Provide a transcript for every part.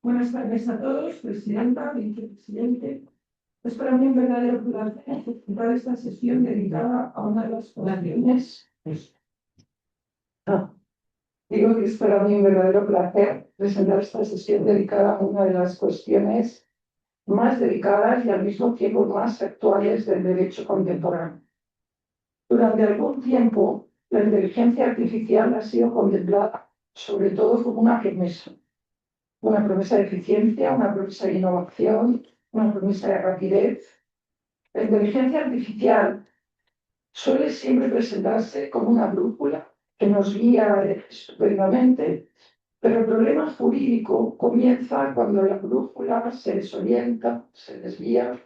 Buenas tardes a todos, presidenta, vicepresidente. Es para mí un verdadero placer presentar esta sesión dedicada a una de las poblaciones. Digo que es para mí un verdadero placer presentar esta sesión dedicada a una de las cuestiones más delicadas y al mismo tiempo más actuales del derecho contemporáneo. Durante algún tiempo, la inteligencia artificial ha sido contemplada sobre todo como una promesa de eficiencia, una promesa de innovación, una promesa de rapidez. La inteligencia artificial suele siempre presentarse como una brújula que nos guía estupendamente, pero el problema jurídico comienza cuando la brújula se desorienta, se desvía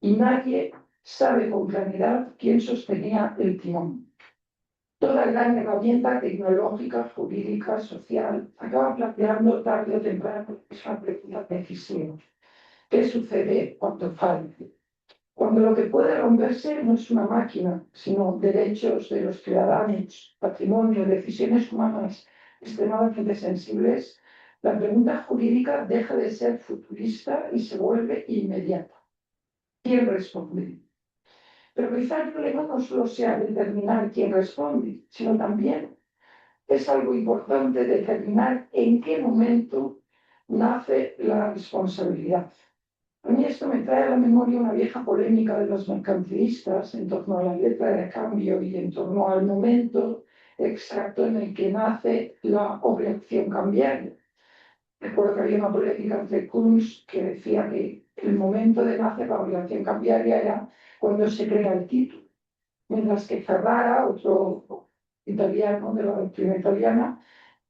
y nadie sabe con claridad quién sostenía el timón. Toda gran herramienta tecnológica, jurídica, social, acaba planteando tarde o temprano esa pregunta decisiva. ¿Qué sucede cuando falle? Cuando lo que puede romperse no es una máquina, sino derechos de los ciudadanos, patrimonio, decisiones humanas extremadamente sensibles, la pregunta jurídica deja de ser futurista y se vuelve inmediata. ¿Quién responde? Pero quizá el problema no solo sea determinar quién responde, sino también es algo importante determinar en qué momento nace la responsabilidad. A mí esto me trae a la memoria una vieja polémica de los mercantilistas en torno a la letra de cambio y en torno al momento exacto en el que nace la obligación cambiaria. Recuerdo que había una polémica entre Kunz que decía que el momento de nacer la obligación cambiaria era cuando se crea el título, mientras que Ferrara, otro italiano de la doctrina italiana,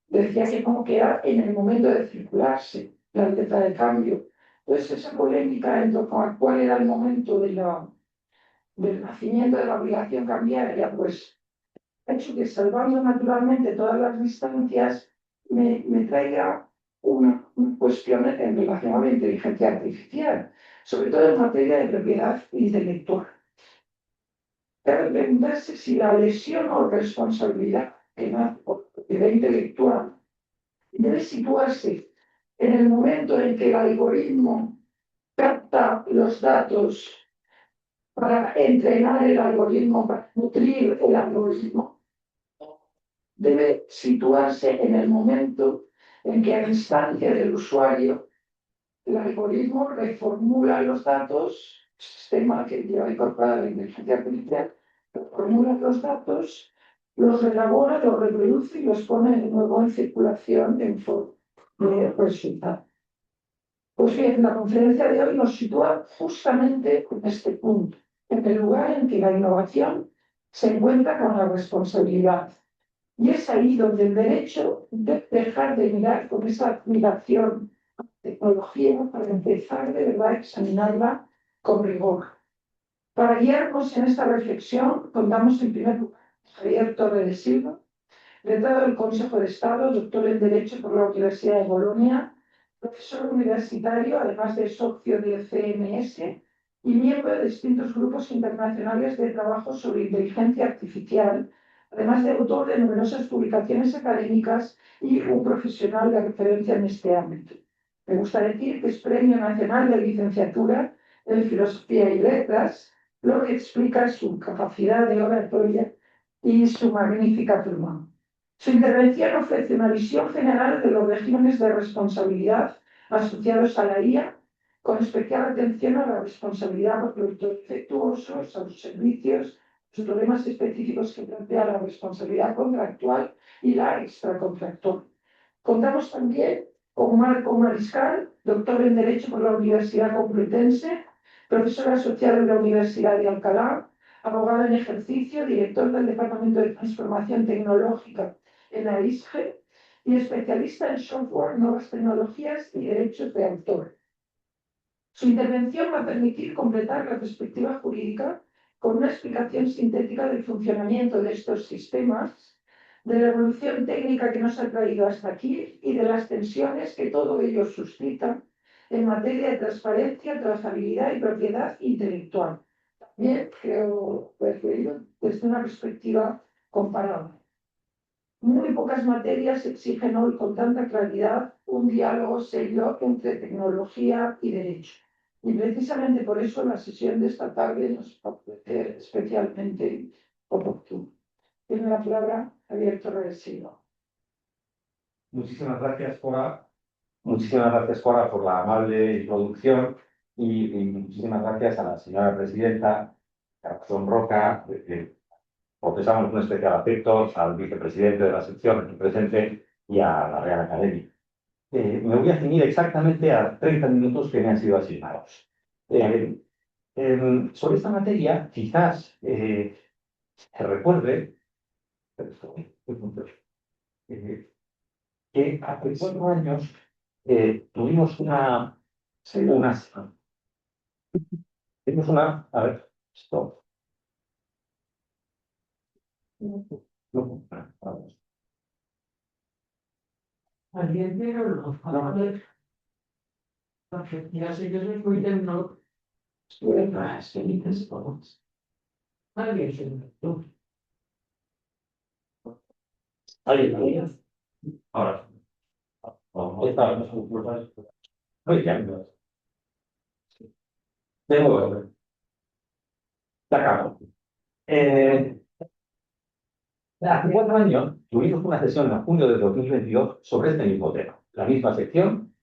decía que como que era en el momento de circularse la letra de cambio. Entonces esa polémica en torno a cuál era el momento del nacimiento de la obligación cambiaria, pues ha hecho que salvando naturalmente todas las distancias me traiga una cuestión en relación a la inteligencia artificial, sobre todo en materia de propiedad intelectual. Cabe preguntarse si la lesión o responsabilidad que nace por propiedad intelectual debe situarse en el momento en que el algoritmo capta los datos para entrenar el algoritmo, para nutrir el algoritmo. Debe situarse en el momento en que a instancia del usuario el algoritmo reformula los datos, el sistema que lleva incorporada la inteligencia artificial, reformula los datos, los elabora, los reproduce y los pone de nuevo en circulación en forma de resultado. Pues bien, la conferencia de hoy nos sitúa justamente en este punto, en el lugar en que la innovación se encuentra con la responsabilidad. Y es ahí donde el derecho debe dejar de mirar con esa admiración a la tecnología para empezar de verdad a examinarla con rigor. Para guiarnos en esta reflexión, contamos en primer lugar con Javier Torre de Silva, letrado del Consejo de Estado, doctor en Derecho por la Universidad de Bolonia, profesor universitario, además de socio del CMS y miembro de distintos grupos internacionales de trabajo sobre inteligencia artificial, además de autor de numerosas publicaciones académicas y un profesional de referencia en este ámbito. Me gusta decir que es Premio Nacional de Licenciatura en Filosofía y Letras, lo que explica su capacidad de oratoria y su magnífica pluma. Su intervención ofrece una visión general de los regímenes de responsabilidad asociados a la IA, con especial atención a la responsabilidad por productos defectuosos, a los servicios, los problemas específicos que plantea la responsabilidad contractual y la extracontractual. Contamos también con Marco Mariscal, doctor en Derecho por la Universidad Complutense, profesor asociado en la Universidad de Alcalá, abogado en ejercicio, director del Departamento de Transformación Tecnológica en la ISGE y especialista en software, nuevas tecnologías y derechos de autor. Su intervención va a permitir completar la perspectiva jurídica con una explicación sintética del funcionamiento de estos sistemas, de la evolución técnica que nos ha traído hasta aquí y de las tensiones que todo ello suscita en materia de transparencia, trazabilidad y propiedad intelectual. También creo verlo desde una perspectiva comparable. Muy pocas materias exigen hoy con tanta claridad un diálogo serio entre tecnología y derecho. Y precisamente por eso la sesión de esta tarde nos parece especialmente oportuna. Tiene la palabra Javier Torres Silva. Muchísimas gracias, Cora. Muchísimas gracias, Cora, por la amable introducción y muchísimas gracias a la señora presidenta, Carlos Roca, profesamos un especial afecto al vicepresidente de la sección aquí presente y a la Real Academia. Me voy a ceñir exactamente a 30 minutos que me han sido asignados. Sobre esta materia, quizás se recuerde que hace 4 años tuvimos a ver, stop. No, vamos. Alguien tiene los favores. Ya sé que soy muy tecno. Alguien se me Ahí. Ahora. Está. Muy bien. De nuevo. La acabo. Hace 4 años tuvimos una sesión en junio de 2022 sobre este mismo tema, la misma sección.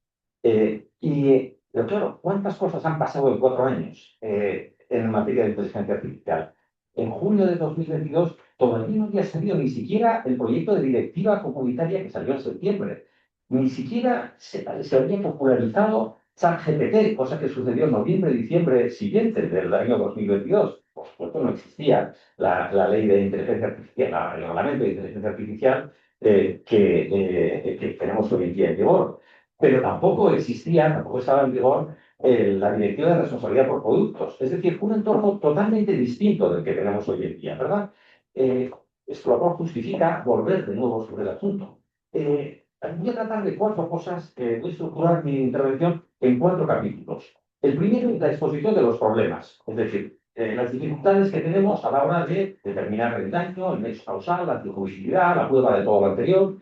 Pero claro, ¿cuántas cosas han pasado en 4 años en materia de inteligencia artificial? En junio de 2022 todavía no había salido ni siquiera el proyecto de directiva comunitaria que salió en septiembre. Ni siquiera se había popularizado ChatGPT, cosa que sucedió en noviembre y diciembre siguiente del año 2022. Por supuesto, no existía la ley de inteligencia artificial, el reglamento de inteligencia artificial que tenemos hoy en día en vigor. Pero tampoco estaba en vigor la directiva de responsabilidad por productos. Es decir, un entorno totalmente distinto del que tenemos hoy en día, ¿verdad? Esto lo justifica volver de nuevo sobre el asunto. Voy a tratar de 4 cosas, voy a estructurar mi intervención en 4 capítulos. El primero es la exposición de los problemas, es decir, las dificultades que tenemos a la hora de determinar el daño, el nexo causal, la circunstancialidad, la prueba de todo lo anterior.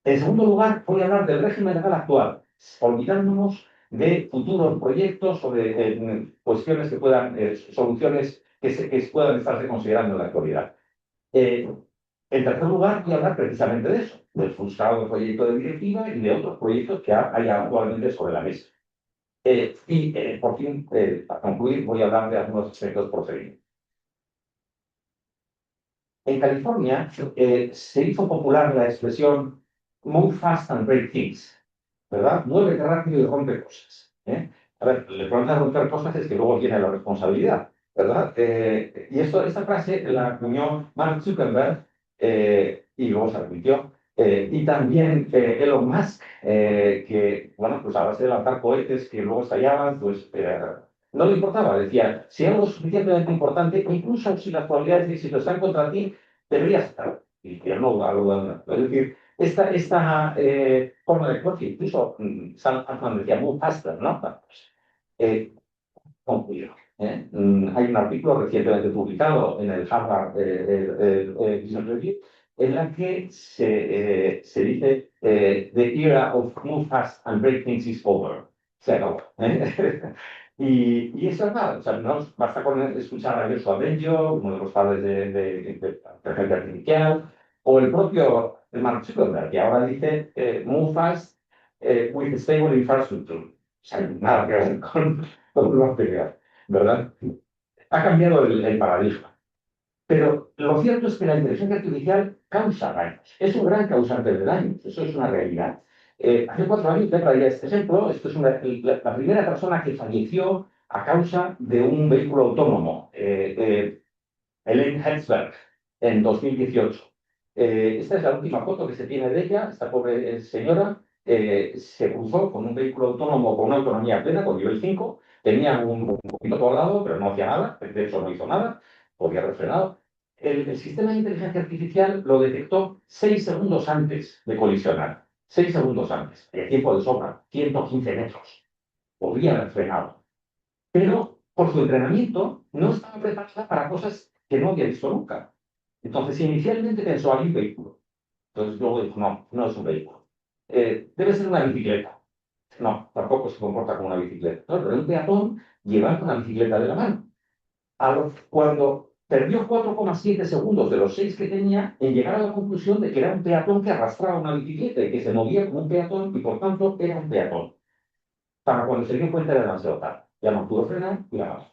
En segundo lugar, voy a hablar del régimen legal actual, olvidándonos de futuros proyectos o de cuestiones que puedan, soluciones que puedan estarse considerando en la actualidad. En tercer lugar, voy a hablar precisamente de eso, del frustrado proyecto de directiva y de otros proyectos que hay actualmente sobre la mesa. Por fin, para concluir, voy a hablar de algunos aspectos procedimientos. En California se hizo popular la expresión move fast and break things, ¿verdad? Muévete rápido y rompe cosas. A ver, el problema de romper cosas es que luego viene la responsabilidad, ¿verdad? Y esta frase la acuñó Mark Zuckerberg y luego se repitió. Y también Elon Musk, que, bueno, pues a base de lanzar cohetes que luego estallaban, pues no le importaba. Decía, si algo es suficientemente importante, incluso si las probabilidades de éxito están contra ti, deberías estar. Y él no lo es decir, esta forma de actuar, que incluso Sam Altman decía muy faster, ¿no? Concluyo. Hay un artículo recientemente publicado en el Harvard Business Review en la que se dice the era of move fast and break things is over. Se acabó. Y eso es verdad. O sea, no basta con escuchar a Joshua Bengio, uno de los padres de inteligencia artificial, o el propio Mark Zuckerberg, que ahora dice move fast with stable infrastructure. O sea, nada que ver con lo anterior, ¿verdad? Ha cambiado el paradigma. Pero lo cierto es que la inteligencia artificial causa daños. Es un gran causante de daños. Eso es una realidad. Hace 4 años te traía este ejemplo. Esto es la primera persona que falleció a causa de un vehículo autónomo, Elaine Herzberg, en 2018. Esta es la última foto que se tiene de ella. Esta pobre señora se cruzó con un vehículo autónomo con una autonomía plena, con nivel 5. Tenía un piloto al lado, pero no hacía nada. De hecho, no hizo nada. Podía haber frenado. El sistema de inteligencia artificial lo detectó 6 segundos antes de colisionar. 6 segundos antes. El tiempo de sobra, 115 metros. Podría haber frenado. Pero por su entrenamiento no estaba preparada para cosas que no había visto nunca. Entonces, inicialmente pensó, hay un vehículo. Entonces luego dijo, no, no es un vehículo. Debe ser una bicicleta. No, tampoco se comporta como una bicicleta. No, pero es un peatón llevando una bicicleta de la mano. Cuando perdió 4,7 segundos de los 6 que tenía en llegar a la conclusión de que era un peatón que arrastraba una bicicleta y que se movía como un peatón y por tanto era un peatón. Para cuando se dio cuenta era demasiado tarde. Ya no pudo frenar y la pasó.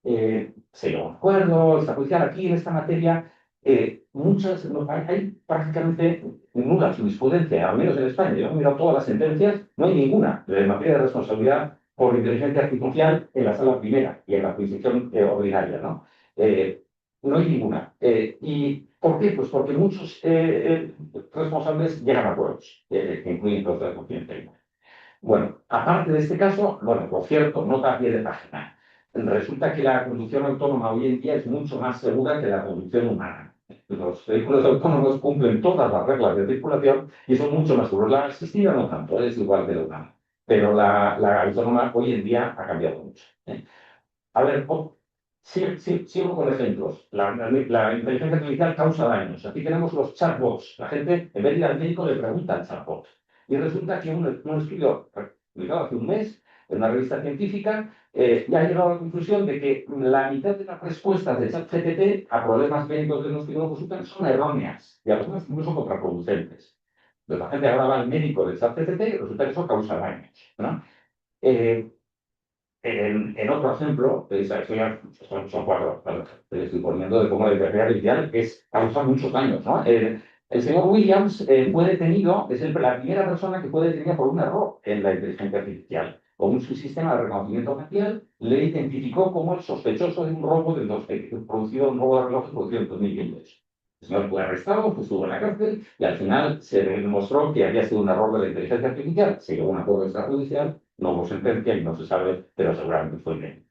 Se llegó a un acuerdo extrajudicial aquí en esta materia. Hay prácticamente nula jurisprudencia, al menos en España. Yo he mirado todas las sentencias, no hay ninguna de materia de responsabilidad por inteligencia artificial en la sala primera y en la jurisdicción ordinaria, ¿no? No hay ninguna. ¿Y por qué? Pues porque muchos responsables llegan a acuerdos, que incluyen clausulas de confidencialidad. Bueno, aparte de este caso, bueno, por cierto, nota a pie de página. Resulta que la conducción autónoma hoy en día es mucho más segura que la conducción humana. Los vehículos autónomos cumplen todas las reglas de circulación y son mucho más seguros. La asistida no tanto, es igual que la humana. Pero la autónoma hoy en día ha cambiado mucho. A ver, sigo con ejemplos. La inteligencia artificial causa daños. Aquí tenemos los chatbots. La gente, en vez de ir al médico, le pregunta al chatbot. Y resulta que un estudio publicado hace un mes en una revista científica ya ha llegado a la conclusión de que la mitad de las respuestas de ChatGPT a problemas médicos de los que no consultan son erróneas y algunas incluso contraproducentes. Entonces la gente ahora va al médico de ChatGPT y resulta que eso causa daños, ¿no? En otro ejemplo, eso ya son cuatro, ¿vale? Estoy poniendo de cómo la inteligencia artificial causa muchos daños, ¿no? El señor Williams fue detenido, es la primera persona que fue detenida por un error en la inteligencia artificial. Con su sistema de reconocimiento facial le identificó como el sospechoso de un robo producido, un robo de relojes producido en 2015. El señor fue arrestado, pues estuvo en la cárcel y al final se demostró que había sido un error de la inteligencia artificial, se llegó a un acuerdo extrajudicial, no hubo sentencia y no se sabe, pero seguramente fue bien.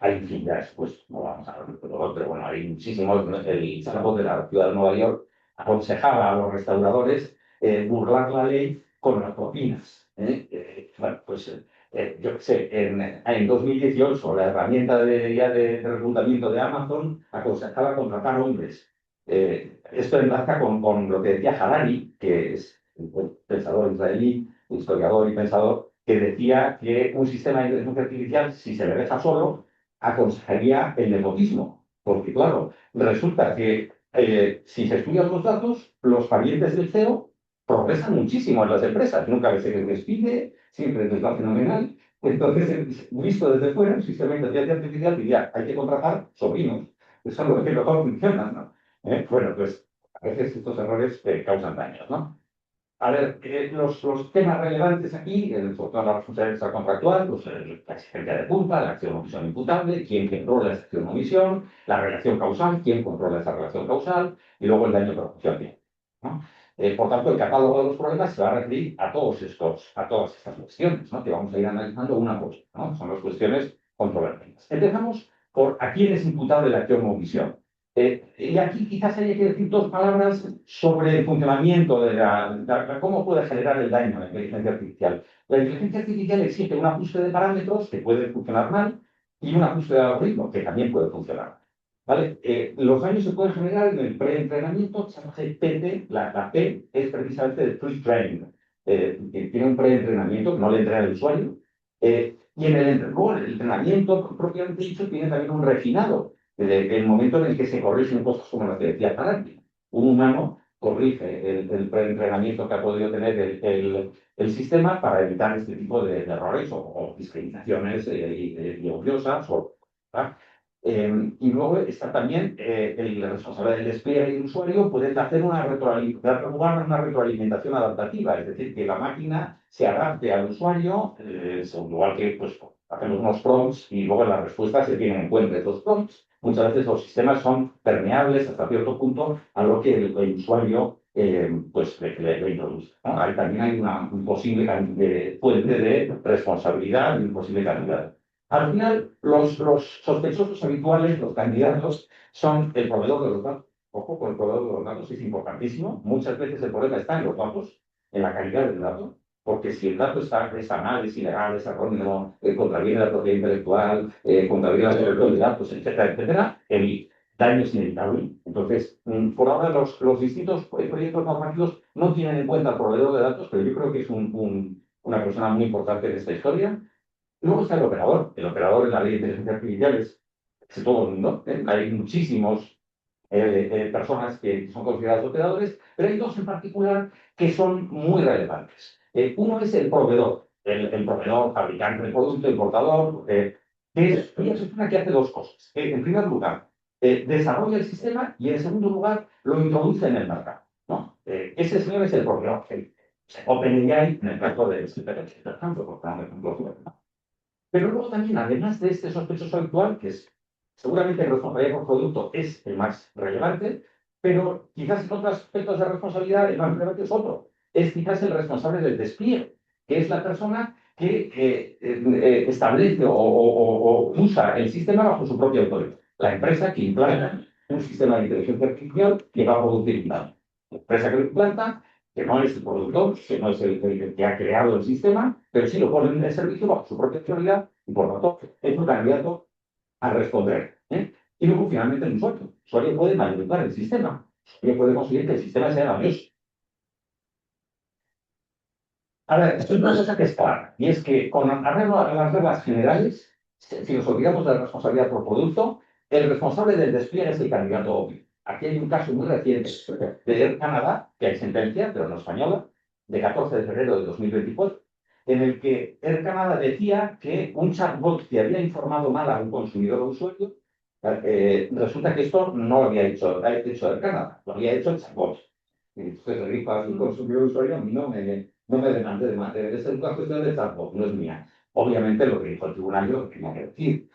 Hay infinidades, pues no vamos a hablar de todo, pero bueno, hay muchísimos. El chatbot de la ciudad de Nueva York aconsejaba a los restauradores burlar la ley con las propinas. Bueno, pues yo qué sé, en 2018 la herramienta de reclutamiento de Amazon aconsejaba contratar hombres. Esto enlaza con lo que decía Harari, que es un pensador israelí, historiador y pensador, que decía que un sistema de inteligencia artificial, si se le deja solo, aconsejaría el nepotismo. Porque, claro, resulta que si se estudian los datos, los parientes del CEO progresan muchísimo en las empresas. Nunca se les despide, siempre les va fenomenal. Entonces, visto desde fuera, el sistema de inteligencia artificial diría, hay que contratar sobrinos. Eso es lo que mejor funciona, ¿no? Bueno, pues a veces estos errores causan daños, ¿no? A ver, los temas relevantes aquí, sobre todo la responsabilidad contractual, pues, la exigencia de culpa, la acción o omisión imputable, quién controla esa acción o omisión, la relación causal, quién controla esa relación causal, y luego el daño proporcional, ¿no? Por tanto, el catálogo de los problemas se va a referir a todas estas cuestiones, ¿no? Que vamos a ir analizando una por una, ¿no? Son las cuestiones controvertidas. Empezamos por a quién es imputable la acción o omisión. Y aquí quizás haya que decir dos palabras sobre el funcionamiento de cómo puede generar el daño la inteligencia artificial. La inteligencia artificial exige un ajuste de parámetros que puede funcionar mal y un ajuste de algoritmo que también puede funcionar. ¿Vale? Los daños se pueden generar en el preentrenamiento. ChatGPT, la P es precisamente el pre-trained. Tiene un preentrenamiento que no le entrena al usuario. Y en el entrenamiento propiamente dicho tiene también un refinado el momento en el que se corrigen cosas como las que decía Tarantino. Un humano corrige el preentrenamiento que ha podido tener el sistema para evitar este tipo de errores o discriminaciones y odiosas. Y luego está también el responsable del despliegue y el usuario puede hacer una retroalimentación adaptativa, es decir, que la máquina se adapte al usuario, igual que pues, hacemos unos prompts y luego las respuestas se tienen en cuenta estos prompts. Muchas veces los sistemas son permeables hasta cierto punto a lo que el usuario pues, le introduce, ¿no? Ahí también hay un posible fuente de responsabilidad y un posible candidato. Al final, los sospechosos habituales, los candidatos, son el proveedor de los datos. Ojo, con el proveedor de los datos es importantísimo. Muchas veces el problema está en los datos, en la calidad del dato, porque si el dato está mal, es ilegal, es erróneo, contraviene la propiedad intelectual, contraviene la protección de datos, etcétera, etcétera, el daño es inevitable. Entonces, por ahora los distintos proyectos normativos no tienen en cuenta al proveedor de datos, pero yo creo que es una persona muy importante de esta historia. Luego está el operador. El operador en la ley de inteligencia artificial es todo el mundo. Hay muchísimos personas que son consideradas operadores, pero hay dos en particular que son muy relevantes. Uno es el proveedor, el proveedor, fabricante del producto, importador, que es una persona que hace dos cosas. En primer lugar, desarrolla el sistema y en segundo lugar lo introduce en el mercado, ¿no? Ese señor es el proveedor. OpenAI, en el caso de por ejemplo, pero luego también, además de este sospechoso habitual, que es seguramente el responsabilidad por producto es el más relevante, pero quizás en otros aspectos de responsabilidad el más relevante es otro. Es quizás el responsable del despliegue, que es la persona que establece o usa el sistema bajo su propia autoridad. La empresa que implanta un sistema de inteligencia artificial que va a producir un daño. La empresa que lo implanta, que no es el productor, que no es el que ha creado el sistema, pero sí lo pone en el servicio bajo su propia autoridad y por lo tanto es un candidato a responder. Y luego finalmente el usuario. El usuario puede manipular el sistema. El usuario puede conseguir que el sistema sea valioso. Ahora, esto es una cosa que es clara, y es que con arreglo a las reglas generales, si nos olvidamos de la responsabilidad por producto, el responsable del despliegue es el candidato obvio. Aquí hay un caso muy reciente de Air Canada, que hay sentencia, pero no española, de 14 de febrero de 2024, en el que Air Canada decía que un chatbot que había informado mal a un consumidor o usuario, resulta que esto no lo había hecho Air Canada, lo había hecho el chatbot. Y entonces le dijo a su consumidor o usuario, a mí no me demande de mantener esa es una cuestión de chatbot, no es mía. Obviamente lo que dijo el tribunal yo lo tenía que decir.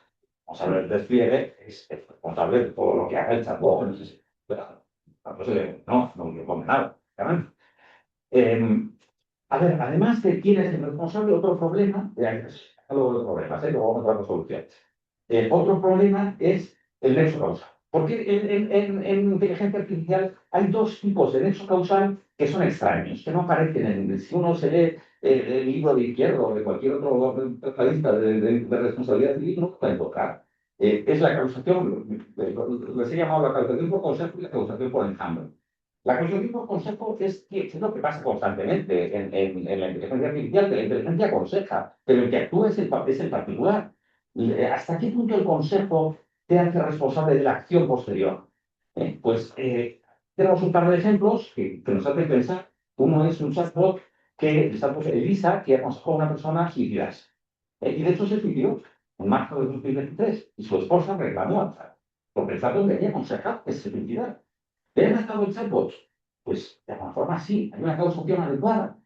Vamos a ver, el despliegue es el responsable de todo lo que haga el chatbot. No me come nada. A ver, además de quién es el responsable, otro problema, luego los problemas, luego vamos a las soluciones. Otro problema es el nexo causal. Porque en inteligencia artificial hay dos tipos de nexo causal que son extraños, que no aparecen si uno se lee el libro de Izquierdo o de cualquier otro lista de responsabilidad civil, no lo puede encontrar. Es la causación, les he llamado la causación por consejo y la causación por enjambre. La causación por consejo es lo que pasa constantemente en la inteligencia artificial, que la inteligencia aconseja, pero el que actúa es el particular. ¿Hasta qué punto el consejo te hace responsable de la acción posterior? Tenemos un par de ejemplos que nos hacen pensar. Uno es un chatbot el chatbot Elisa, que aconsejó a una persona a suicidarse. Y de hecho se suicidó en marzo de 2023 y su esposa reclamó al chat, porque el chatbot le había aconsejado que se suicidara. ¿Le han matado el chatbot? Pues de alguna forma sí, hay una causación adecuada.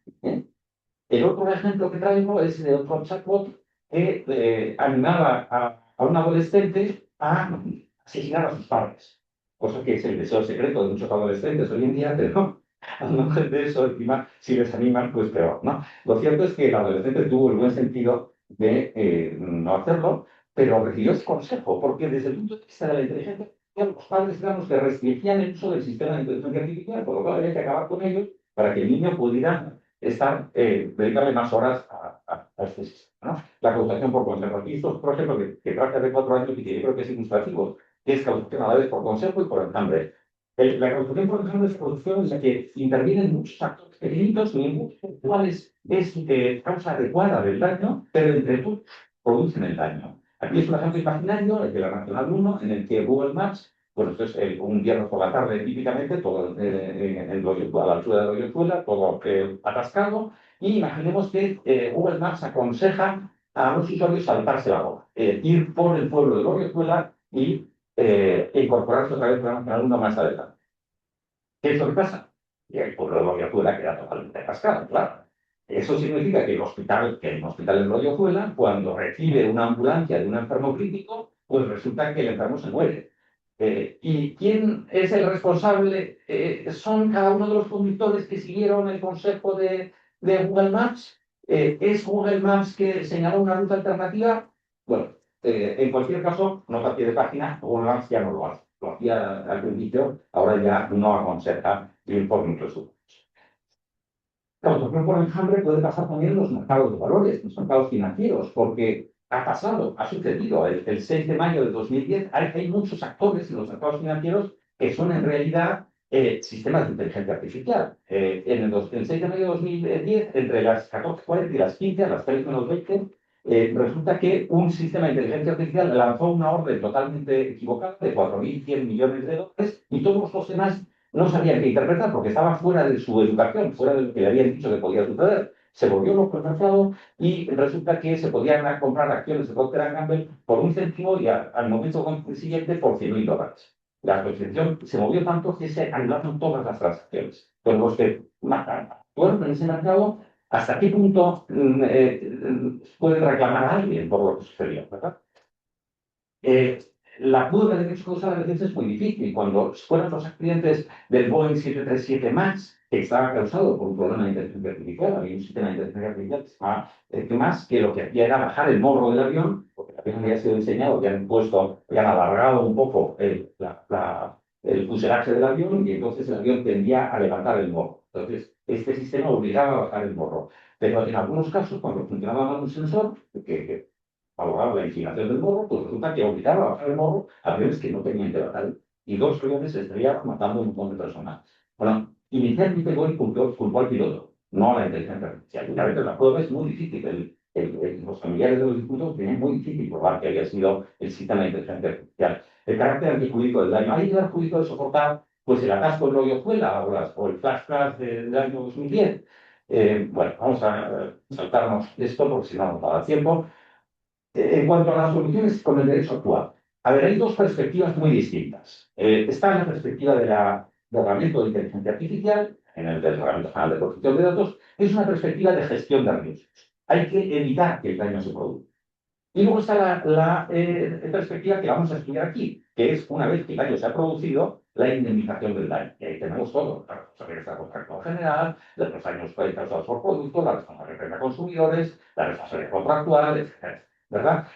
El otro ejemplo que traigo es de otro chatbot que animaba a un adolescente a asesinar a sus padres, cosa que es el deseo secreto de muchos adolescentes hoy en día, pero al margen de eso, encima, si les animan, pues peor, ¿no? Lo cierto es que el adolescente tuvo el buen sentido de no hacerlo, pero recibió ese consejo, porque desde el punto de vista de la inteligencia los padres eran los que restringían el uso del sistema de inteligencia artificial, por lo cual había que acabar con ellos para que el niño pudiera dedicarle más horas a este sistema, ¿no? La causación por consejo. Aquí estos, por ejemplo, que trata de 4 años y que yo creo que es ilustrativo, que es causación a la vez por consejo y por enjambre. La causación por enjambre es causación en la que intervienen muchos actores pequeñitos, ninguno de los cuales es causa adecuada del daño, pero entre todos producen el daño. Aquí es un ejemplo imaginario, el de la Nacional 1, en el que Google Maps, bueno, esto es un viernes por la tarde típicamente, todo a la altura de Loyozuela, todo atascado, y imaginemos que Google Maps aconseja a los usuarios saltarse la boda, ir por el pueblo de Loyozuela y incorporarse otra vez a la Nacional 1 más adelante. ¿Qué es lo que pasa? Y el pueblo de Loyozuela queda totalmente atascado, claro. Eso significa que el hospital en Loyozuela, cuando recibe una ambulancia de un enfermo crítico, pues resulta que el enfermo se muere. ¿Y quién es el responsable? ¿Son cada uno de los conductores que siguieron el consejo de Google Maps? ¿Es Google Maps que señaló una ruta alternativa? Bueno, en cualquier caso, nota a pie de página, Google Maps ya no lo hace. Lo hacía al principio, ahora ya no aconseja ir por muchos subos. La autogestión por enjambre puede pasar también en los mercados de valores, en los mercados financieros, porque ha pasado, ha sucedido. El 6 de mayo de 2010 hay muchos actores en los mercados financieros que son en realidad sistemas de inteligencia artificial. El 6 de mayo de 2010, entre las 14:40 y las 15, a las 3 menos 20, resulta que un sistema de inteligencia artificial lanzó una orden totalmente equivocada de 4.100 millones de dólares y todos los demás no sabían qué interpretar porque estaban fuera de su educación, fuera de lo que le habían dicho que podía suceder. Se volvió loco el mercado y resulta que se podían comprar acciones de Procter & Gamble por 1 céntimo y al momento siguiente por 100.000 dólares. La posición se movió tanto que se anularon todas las transacciones. Pero los que actuaron en ese mercado, ¿hasta qué punto pueden reclamar a alguien por lo que sucedió, ¿verdad? La prueba de derecho causal a veces es muy difícil. Cuando fueron los accidentes del Boeing 737 MAX, que estaba causado por un problema de inteligencia artificial, había un sistema de inteligencia artificial que se llamaba más, que lo que hacía era bajar el morro del avión, porque el avión había sido diseñado, habían alargado un poco el fuselaje del avión y entonces el avión tendía a levantar el morro. Entonces, este sistema obligaba a bajar el morro. Pero en algunos casos, cuando funcionaba mal un sensor, que valoraba la inclinación del morro, pues resulta que obligaba a bajar el morro a aviones que no tenían que bajar. Y 2 aviones se estrellaron matando a un montón de personas. Bueno, inicialmente Boeing culpó al piloto, no a la inteligencia artificial. Y a veces la prueba es muy difícil. Los familiares de los difuntos tenían muy difícil probar que había sido el sistema de inteligencia artificial. El carácter antijurídico del daño. Hay que dar jurídico de soportar pues el atasco en Loyozuela o el flash crash del año 2010. Bueno, vamos a saltarnos esto porque si no nos va a dar tiempo. En cuanto a las soluciones con el derecho actual, a ver, hay dos perspectivas muy distintas. Está la perspectiva del reglamento de inteligencia artificial, en el del Reglamento General de Protección de Datos, es una perspectiva de gestión de riesgos. Hay que evitar que el daño se produzca. Y luego está la perspectiva que vamos a estudiar aquí, que es una vez que el daño se ha producido, la indemnización del daño. Y ahí tenemos todo, la responsabilidad contractual general, los daños causados por productos, la responsabilidad frente a consumidores, la responsabilidad contractual, etc. ¿Verdad?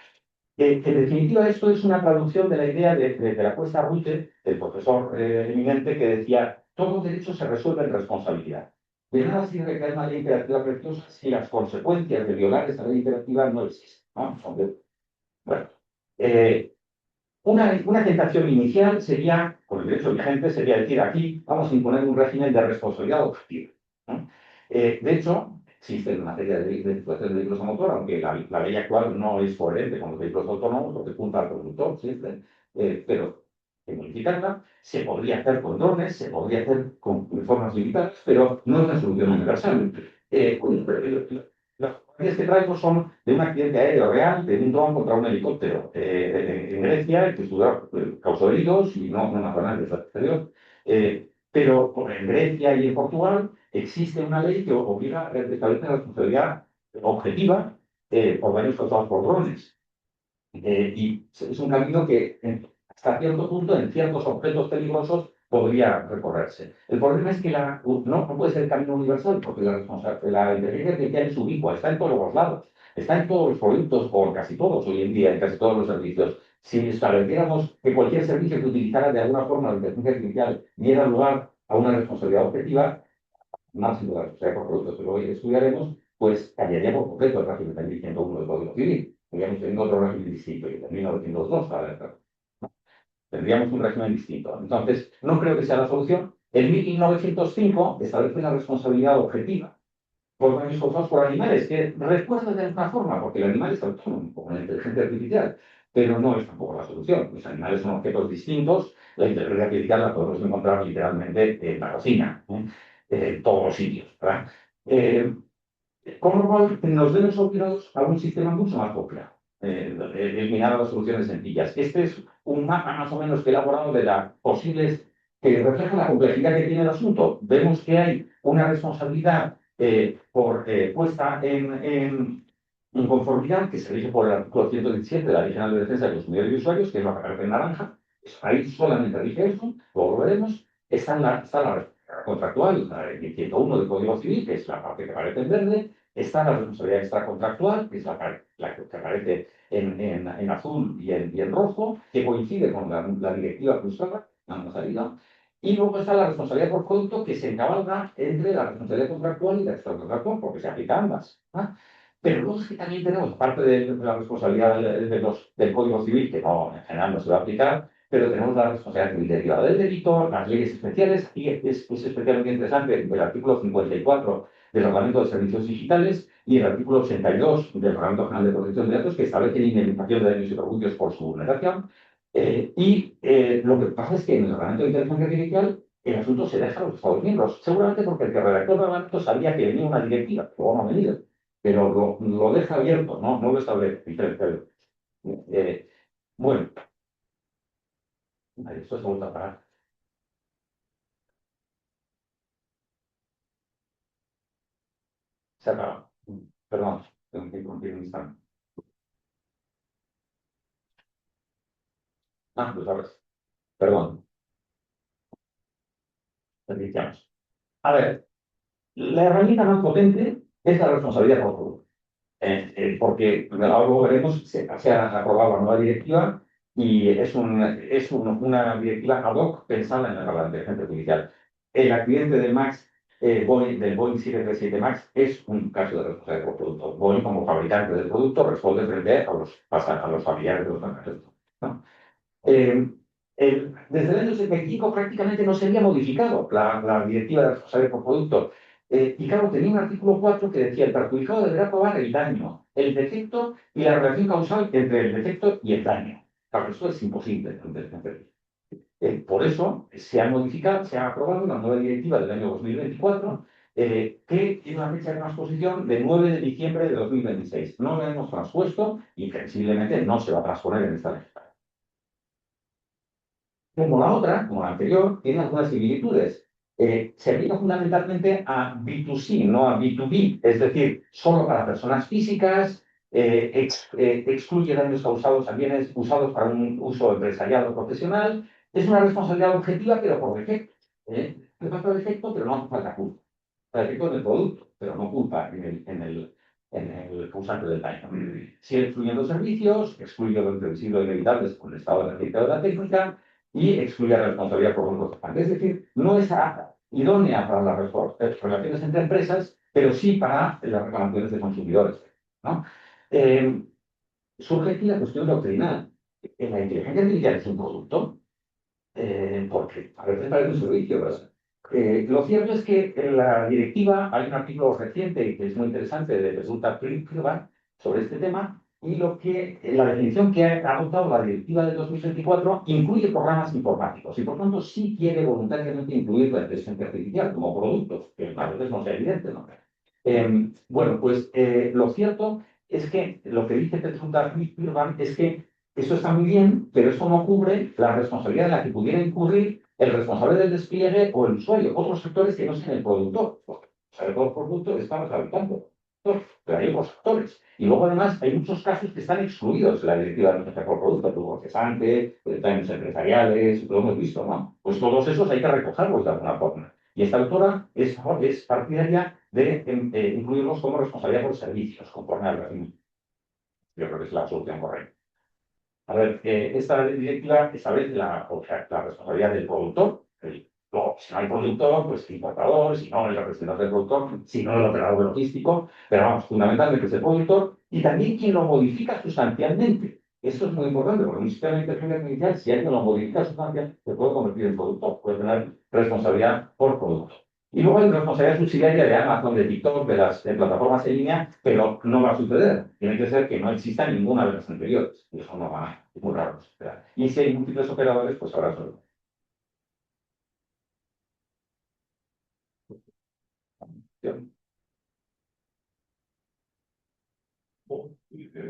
En definitiva, esto es una traducción de la idea de la Cuesta Rute, del profesor eminente, que decía, todo derecho se resuelve en responsabilidad. De nada sirve que haya una ley imperativa preciosa si las consecuencias de violar esa ley imperativa no existen, ¿no? Bueno, eh, una tentación inicial sería, con el derecho vigente, sería decir aquí vamos a imponer un régimen de responsabilidad objetiva, ¿no? De hecho, existe una serie de situaciones de vehículos a motor, aunque la ley actual no es coherente con los vehículos autónomos, porque punta al conductor siempre, pero que modificarla se podría hacer con drones, se podría hacer con formas limitadas, pero no es una solución universal. Las fotografías que traigo son de un accidente aéreo real, de un dron contra un helicóptero en Grecia, que causó heridos y no nacionales del exterior. Pero en Grecia y en Portugal existe una ley que obliga a establecer la responsabilidad objetiva por daños causados por drones. Y es un camino que hasta cierto punto, en ciertos objetos peligrosos, podría recorrerse. El problema es que no puede ser el camino universal, porque la inteligencia artificial es ubicua, está en todos los lados, está en todos los productos, o casi todos hoy en día, en casi todos los servicios. Si estableciéramos que cualquier servicio que utilizara de alguna forma la inteligencia artificial diera lugar a una responsabilidad objetiva, más de la responsabilidad por productos que hoy estudiaremos, pues cambiaría por completo el régimen de 1101 del Código Civil. Tendríamos teniendo otro régimen distinto, y en 1902, tendríamos un régimen distinto. Entonces, no creo que sea la solución. En 1905 establece una responsabilidad objetiva por daños causados por animales, que recuerda de alguna forma, porque el animal es autónomo, como la inteligencia artificial, pero no es tampoco la solución. Los animales son objetos distintos, la inteligencia artificial la podemos encontrar literalmente en la cocina, en todos los sitios, ¿verdad? Con lo cual, nos vemos obligados a un sistema mucho más complejo, eliminar las soluciones sencillas. Este es un mapa más o menos que he elaborado de las posibles, que refleja la complejidad que tiene el asunto. Vemos que hay una responsabilidad puesta en conformidad que se rige por el artículo 117 de la Ley General de Defensa de Consumidores y Usuarios, que es la que aparece en naranja. Ahí solamente rige eso, luego lo veremos. Está la contractual, el 101 del Código Civil, que es la parte que aparece en verde. Está la responsabilidad extracontractual, que es la que aparece en azul y en rojo, que coincide con la directiva cruzada, la salida. Y luego está la responsabilidad por producto, que se encabalga entre la responsabilidad contractual y la extracontractual, porque se aplica a ambas, ¿ah? Pero luego es que también tenemos, parte de la responsabilidad del Código Civil, que no, en general no se va a aplicar, pero tenemos la responsabilidad civil derivada del delito, las leyes especiales, y es especialmente interesante el artículo 54 del Reglamento de Servicios Digitales y el artículo 82 del Reglamento General de Protección de Datos, que establece la indemnización de daños y perjuicios por su vulneración. Lo que pasa es que en el Reglamento de Inteligencia Artificial el asunto se deja a los Estados miembros, seguramente porque el que redactó el reglamento sabía que venía una directiva, luego no ha venido, pero lo deja abierto, no lo establece. Bueno, vale, esto se vuelve a parar. Se acaba. Perdón, tengo que interrumpir un instante. Pues ahora sí. Perdón, iniciamos. A ver, la herramienta más potente es la responsabilidad por producto. Porque ahora luego veremos, se ha aprobado la nueva directiva y es una directiva ad hoc pensada en la inteligencia artificial. El accidente del MAX, del Boeing 737 MAX, es un caso de responsabilidad por producto. Boeing, como fabricante del producto, responde frente a los familiares de los pasajeros, ¿no? Desde el año 75 prácticamente no se había modificado la directiva de responsabilidad por producto. Y claro, tenía un artículo 4 que decía: el perjudicado deberá probar el daño, el defecto y la relación causal entre el defecto y el daño. Claro, esto es imposible. Por eso se ha modificado, se ha aprobado una nueva directiva del año 2024 que tiene una fecha de transposición del 9 de diciembre de 2026. No la hemos transpuesto y previsiblemente no se va a transponer en esta legislatura. Como la otra, como la anterior, tiene algunas similitudes. Se aplica fundamentalmente a B2C, no a B2B, es decir, solo para personas físicas, excluye daños causados a bienes usados para un uso empresarial o profesional. Es una responsabilidad objetiva, pero por defecto. Le falta defecto, pero no hace falta culpa. Defecto en el producto, pero no culpa en el causante del daño. Sigue excluyendo servicios, excluye lo imprevisible o inevitable con el estado energético de la técnica, y excluye la responsabilidad por los es decir, no es idónea para las relaciones entre empresas, pero sí para las reclamaciones de consumidores, ¿no? Surge aquí la cuestión doctrinal. ¿La inteligencia artificial es un producto? Porque a veces parece un servicio, ¿verdad? Lo cierto es que en la directiva hay un artículo reciente que es muy interesante de Resulta Privat sobre este tema, y la definición que ha adoptado la directiva de 2024 incluye programas informáticos y por tanto sí quiere voluntariamente incluir la inteligencia artificial como producto, que a veces no sea evidente, ¿no? Bueno, pues lo cierto es que lo que dice Resulta Privat es que eso está muy bien, pero eso no cubre la responsabilidad en la que pudiera incurrir el responsable del despliegue o el usuario, otros sectores que no sean el productor. Porque el producto está fabricando, pero hay otros sectores. Y luego, además, hay muchos casos que están excluidos de la directiva de responsabilidad por producto, tubo cesante, daños empresariales, lo hemos visto, ¿no? Pues todos esos hay que recogerlos de alguna forma. Y esta autora es partidaria de incluirlos como responsabilidad por servicios, conforme al régimen. Yo creo que es la solución correcta. A ver, esta directiva establece la responsabilidad del productor. Luego, si no hay productor, pues el importador, si no el representante del productor, si no el operador logístico, pero vamos, fundamentalmente es el productor y también quien lo modifica sustancialmente. Eso es muy importante, porque en un sistema de inteligencia artificial, si alguien lo modifica sustancialmente, se puede convertir en productor, puede tener responsabilidad por producto. Y luego hay responsabilidad subsidiaria de Amazon, de TikTok, de las plataformas en línea, pero no va a suceder. Tiene que ser que no exista ninguna de las anteriores. Y eso no va, es muy raro. Y si hay múltiples operadores, pues habrá solo.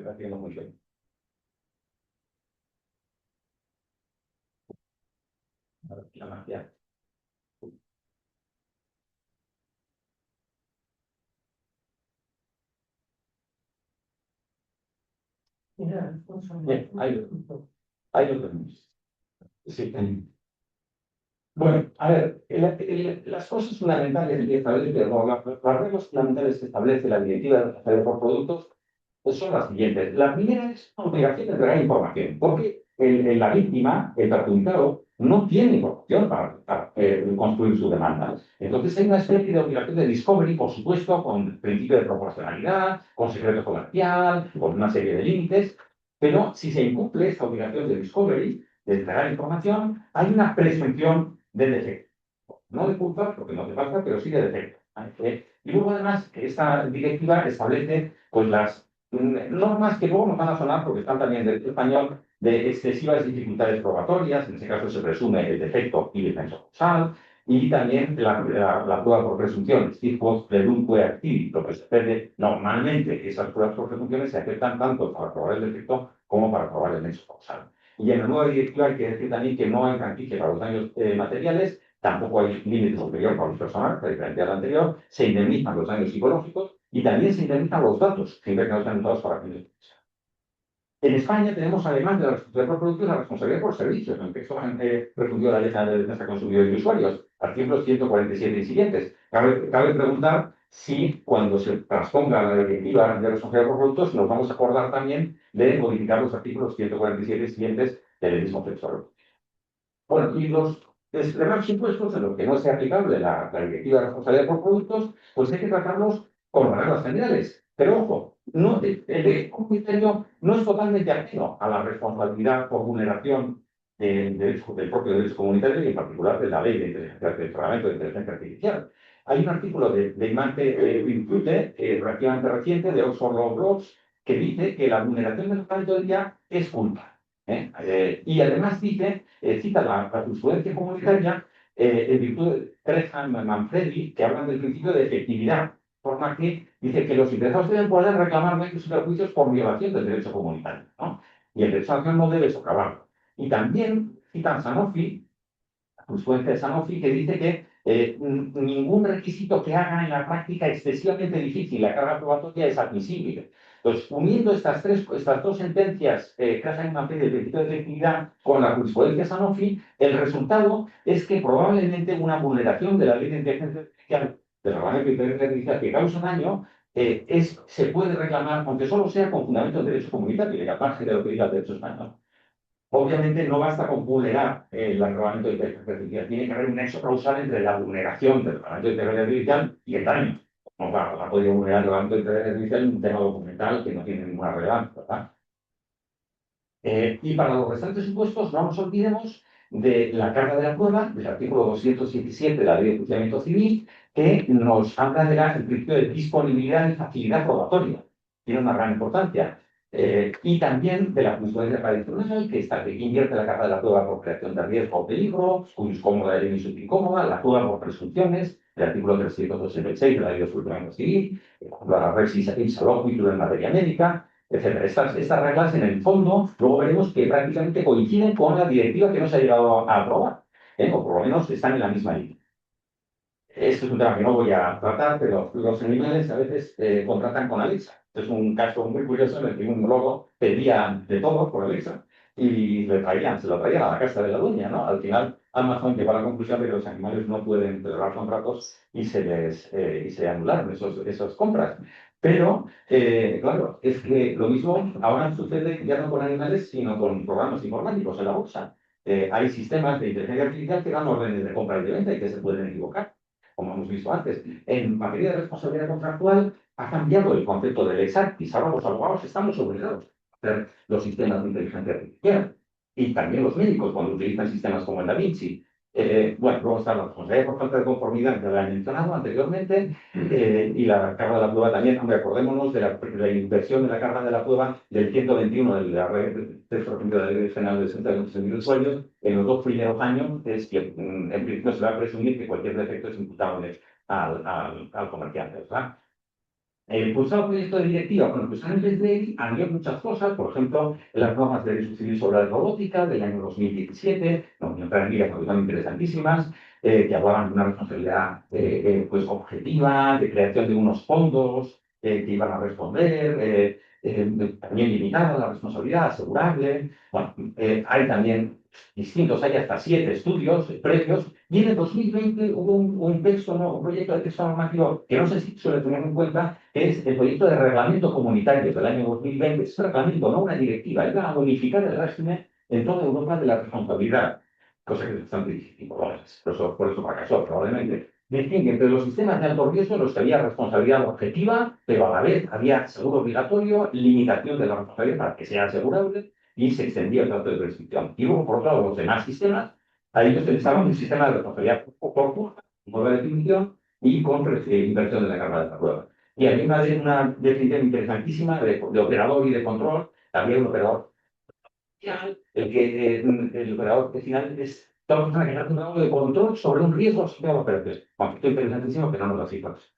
Haciendo muy bien. La magia. Bien, ahí lo tenemos. Sí. Bueno, a ver, las cosas fundamentales que establece, las reglas fundamentales que establece la directiva de responsabilidad por productos pues son las siguientes. La primera es la obligación de entregar información, porque la víctima, el perjudicado, no tiene información para construir su demanda. Entonces hay una especie de obligación de discovery, por supuesto, con principio de proporcionalidad, con secreto comercial, con una serie de límites, pero si se incumple esta obligación de discovery, de entregar información, hay una presunción de defecto. No de culpa, porque no hace falta, pero sí de defecto. Y luego, además, esta directiva establece pues, las normas que luego nos van a sonar, porque están también del español, de excesivas dificultades probatorias, en ese caso se presume el defecto y defensa causal, y también la prueba por presunción, tipo predunque activi, lo que se pide normalmente, esas pruebas por presunciones se aceptan tanto para probar el defecto como para probar el nexo causal. Y en la nueva directiva hay que decir también que no hay franquicia para los daños materiales, tampoco hay límite superior para los personales, a diferencia del anterior, se indemnizan los daños psicológicos y también se indemnizan los datos, siempre que no sean usados para fines de defensa. En España tenemos, además de la responsabilidad por productos, la responsabilidad por servicios, en el texto refundió la Ley de Defensa de Consumidores y Usuarios, artículos 147 y siguientes. Cabe preguntar si cuando se transponga la directiva de responsabilidad por productos nos vamos a acordar también de modificar los artículos 147 y siguientes del mismo texto. Bueno, y los demás impuestos en los que no sea aplicable la directiva de responsabilidad por productos, pues hay que tratarlos con reglas generales. Pero ojo, no, el derecho comunitario no es totalmente ajeno a la responsabilidad por vulneración del propio derecho comunitario y en particular de la ley del reglamento de inteligencia artificial. Hay un artículo de Imante Virtute, relativamente reciente, de Oxford Law Reviews, que dice que la vulneración del reglamento del día es culpa. Y además dice, cita la jurisprudencia comunitaria en virtud de Treham Manfredi, que hablan del principio de efectividad, forma que dice que los interesados deben poder reclamar daños y perjuicios por violación del derecho comunitario, ¿no? Y el derecho a la acción no debe socavarlo. Y también citan Sanofi, la jurisprudencia de Sanofi, que dice que ningún requisito que haga en la práctica excesivamente difícil la carga probatoria es admisible. Entonces, uniendo estas dos sentencias, Casa y Manfredi del principio de efectividad con la jurisprudencia Sanofi, el resultado es que probablemente una vulneración de la ley de inteligencia artificial, del reglamento de inteligencia artificial que causa daño, se puede reclamar, aunque solo sea con fundamento del derecho comunitario y al margen de lo que diga el derecho español. Obviamente no basta con vulnerar el reglamento de inteligencia artificial, tiene que haber un nexo causal entre la vulneración del reglamento de inteligencia artificial y el daño. No va a poder vulnerar el reglamento de inteligencia artificial en un tema documental que no tiene ninguna relevancia, ¿verdad? Y para los restantes supuestos, no nos olvidemos de la carga de la prueba, del artículo 217 de la Ley de Enjuiciamiento Civil, que nos habla del principio de disponibilidad y facilidad probatoria. Tiene una gran importancia. Y también de la jurisprudencia tradicional, que invierte la carga de la prueba por creación de riesgo o peligro, cuyos cómoda y incómoda, la prueba por presunciones, el artículo 386 de la Ley de Enjuiciamiento Civil, la res ipsa loquitur en materia médica, etcétera. Estas reglas, en el fondo, luego veremos que prácticamente coinciden con la directiva que no se ha llegado a aprobar, o por lo menos están en la misma línea. Esto es un tema que no voy a tratar, pero los animales a veces contratan con Alexa. Es un caso muy curioso en el que un lobo pedía de todo por Alexa y se lo traían a la casa de la dueña, ¿no? Al final, Amazon llegó a la conclusión de que los animales no pueden celebrar contratos y se anularon esas compras. Pero, claro, es que lo mismo ahora sucede ya no con animales, sino con programas informáticos en la bolsa. Hay sistemas de inteligencia artificial que dan órdenes de compra y de venta y que se pueden equivocar, como hemos visto antes. En materia de responsabilidad contractual ha cambiado el concepto del ex actis. Ahora los abogados estamos obligados a hacer los sistemas de inteligencia artificial. Y también los médicos cuando utilizan sistemas como el Da Vinci. Bueno, luego está la responsabilidad por falta de conformidad que la he mencionado anteriormente y la carga de la prueba también. Hombre, acordémonos de la inversión de la carga de la prueba del 121 de la Red de la Ley General de Defensa de los Usuarios en los 2 primeros años es que en principio se va a presumir que cualquier defecto es imputable al comerciante, ¿verdad? El impulsado proyecto de directiva, bueno, pues antes de él había muchas cosas, por ejemplo, las normas de derecho civil sobre la robótica del año 2017, no entrar en ellas porque son interesantísimas, que hablaban de una responsabilidad pues objetiva, de creación de unos fondos que iban a responder, también limitada la responsabilidad, asegurable. Bueno, hay también hay hasta 7 estudios previos, y en el 2020 hubo un texto, ¿no? Un proyecto de texto normativo que no sé si suele tener en cuenta, que es el proyecto de reglamento comunitario del año 2020. Es un reglamento, no una directiva, iba a modificar el régimen en toda Europa de la responsabilidad, cosa que es bastante difícil, por eso fracasó probablemente. Decían que entre los sistemas de alto riesgo los que había responsabilidad objetiva, pero a la vez había seguro obligatorio, limitación de la responsabilidad para que sea asegurable, y se extendía el plazo de prescripción. Y luego, por otro lado, los demás sistemas, a ellos se les daba un sistema de responsabilidad por culpa, nueva definición y con inversión de la carga de la prueba. Y había una definición interesantísima de operador y de control. Había un operador final, el operador final es toda persona que hace un trabajo de control sobre un riesgo asociado a la operación. Concepto interesantísimo, pero no nos lo cifras.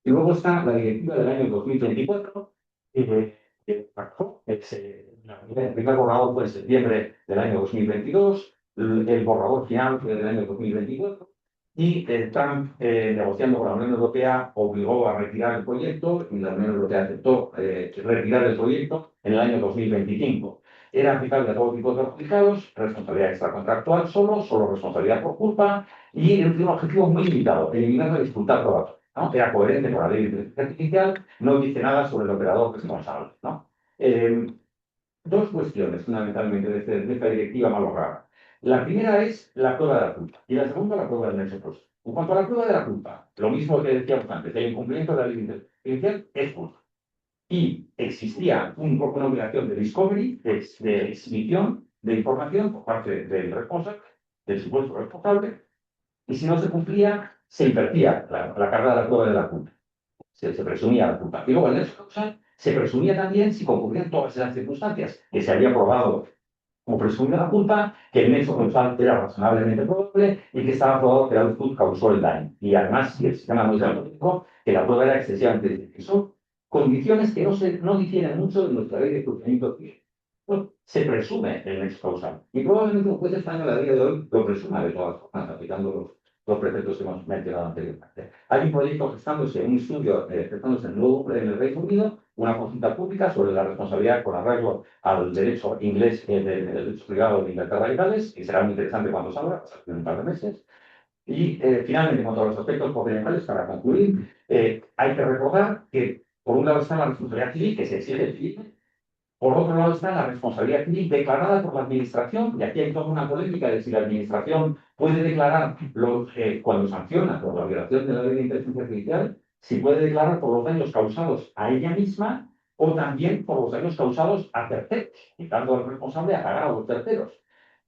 Y luego está la directiva del año 2024, que marcó, el primer borrador fue en septiembre del año 2022, el borrador final fue del año 2024, y Trump, negociando con la Unión Europea, obligó a retirar el proyecto, y la Unión Europea aceptó retirar el proyecto en el año 2025. Era aplicable a todo tipo de perjudicados, responsabilidad extracontractual solo responsabilidad por culpa, y tiene un objetivo muy limitado, eliminar la dificultad probatoria, ¿no? Era coherente con la ley de inteligencia artificial, no dice nada sobre el operador responsable, ¿no? Dos cuestiones fundamentalmente de esta directiva malograda. La primera es la prueba de la culpa y la segunda la prueba del nexo causal. En cuanto a la prueba de la culpa, lo mismo que decíamos antes, el incumplimiento de la ley de inteligencia artificial es culpa. Y existía una obligación de discovery, de exhibición de información por parte del responsable, del supuesto responsable, y si no se cumplía, se invertía la carga de la prueba de la culpa. Se presumía la culpa. Y luego el nexo causal se presumía también si concurrían todas esas circunstancias, que se había probado como presumida la culpa, que el nexo causal era razonablemente probable y que estaba probado que la luz causó el daño. Y además, si el sistema no es diagnóstico, que la prueba era excesivamente difícil. Son condiciones que no difieren mucho de nuestra ley de procedimiento civil. Bueno, se presume el nexo causal. Y probablemente un juez español a día de hoy lo presuma de todas formas, aplicando los preceptos que hemos mencionado anteriormente. Hay un proyecto gestándose, un estudio gestándose en el Reino Unido, una consulta pública sobre la responsabilidad con arreglo al derecho inglés, del derecho privado de Inglaterra y Gales, que será muy interesante cuando salga, en un par de meses. Y finalmente, en cuanto a los aspectos procedimentales, para concluir, hay que recordar que, por un lado, está la responsabilidad civil, que se exige el civil. Por otro lado está la responsabilidad civil declarada por la Administración, y aquí hay toda una polémica de si la Administración puede declarar cuando sanciona por la violación de la ley de inteligencia artificial, si puede declarar por los daños causados a ella misma o también por los daños causados a terceros, y dando al responsable a pagar a los terceros.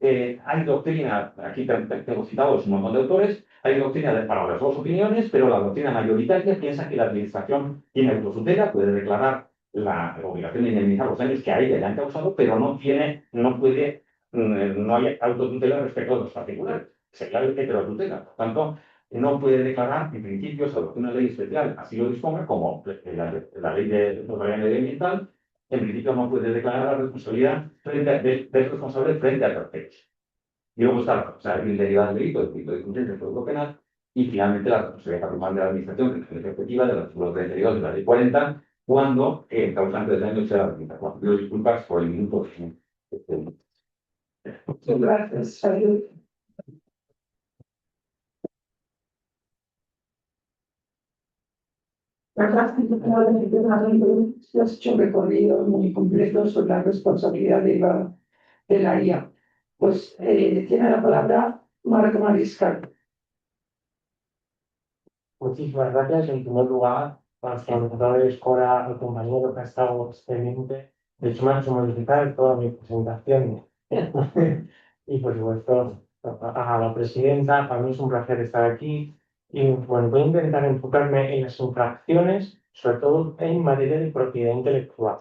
Hay doctrina, aquí tengo citados un montón de autores, hay doctrina para las dos opiniones, pero la doctrina mayoritaria piensa que la Administración tiene autotutela, puede declarar la obligación de indemnizar los daños que a ella le han causado, pero no hay autotutela respecto a los particulares. Sería el heterotutela. Por tanto, no puede declarar, en principio, salvo que una ley especial así lo disponga, como la ley de responsabilidad medioambiental, en principio no puede declarar la responsabilidad del responsable frente a terceros. Y luego está la responsabilidad derivada del delito, el delito de incumplimiento del Código Penal, y finalmente la responsabilidad patrimonial de la Administración, que es efectiva del artículo 32 de la Ley 40, cuando el causante del daño sea la Administración. Pido disculpas por el minuto. Muchas gracias, Javier. La verdad es que has hecho un recorrido muy completo sobre la responsabilidad de la IA. Pues tiene la palabra Marco Mariscal. Muchísimas gracias. En primer lugar, a los organizadores, Cora, al compañero que ha estado excelente. De hecho, me ha hecho modificar toda mi presentación. Y, por supuesto, a la presidenta, para mí es un placer estar aquí. Y, bueno, voy a intentar enfocarme en las infracciones, sobre todo en materia de propiedad intelectual.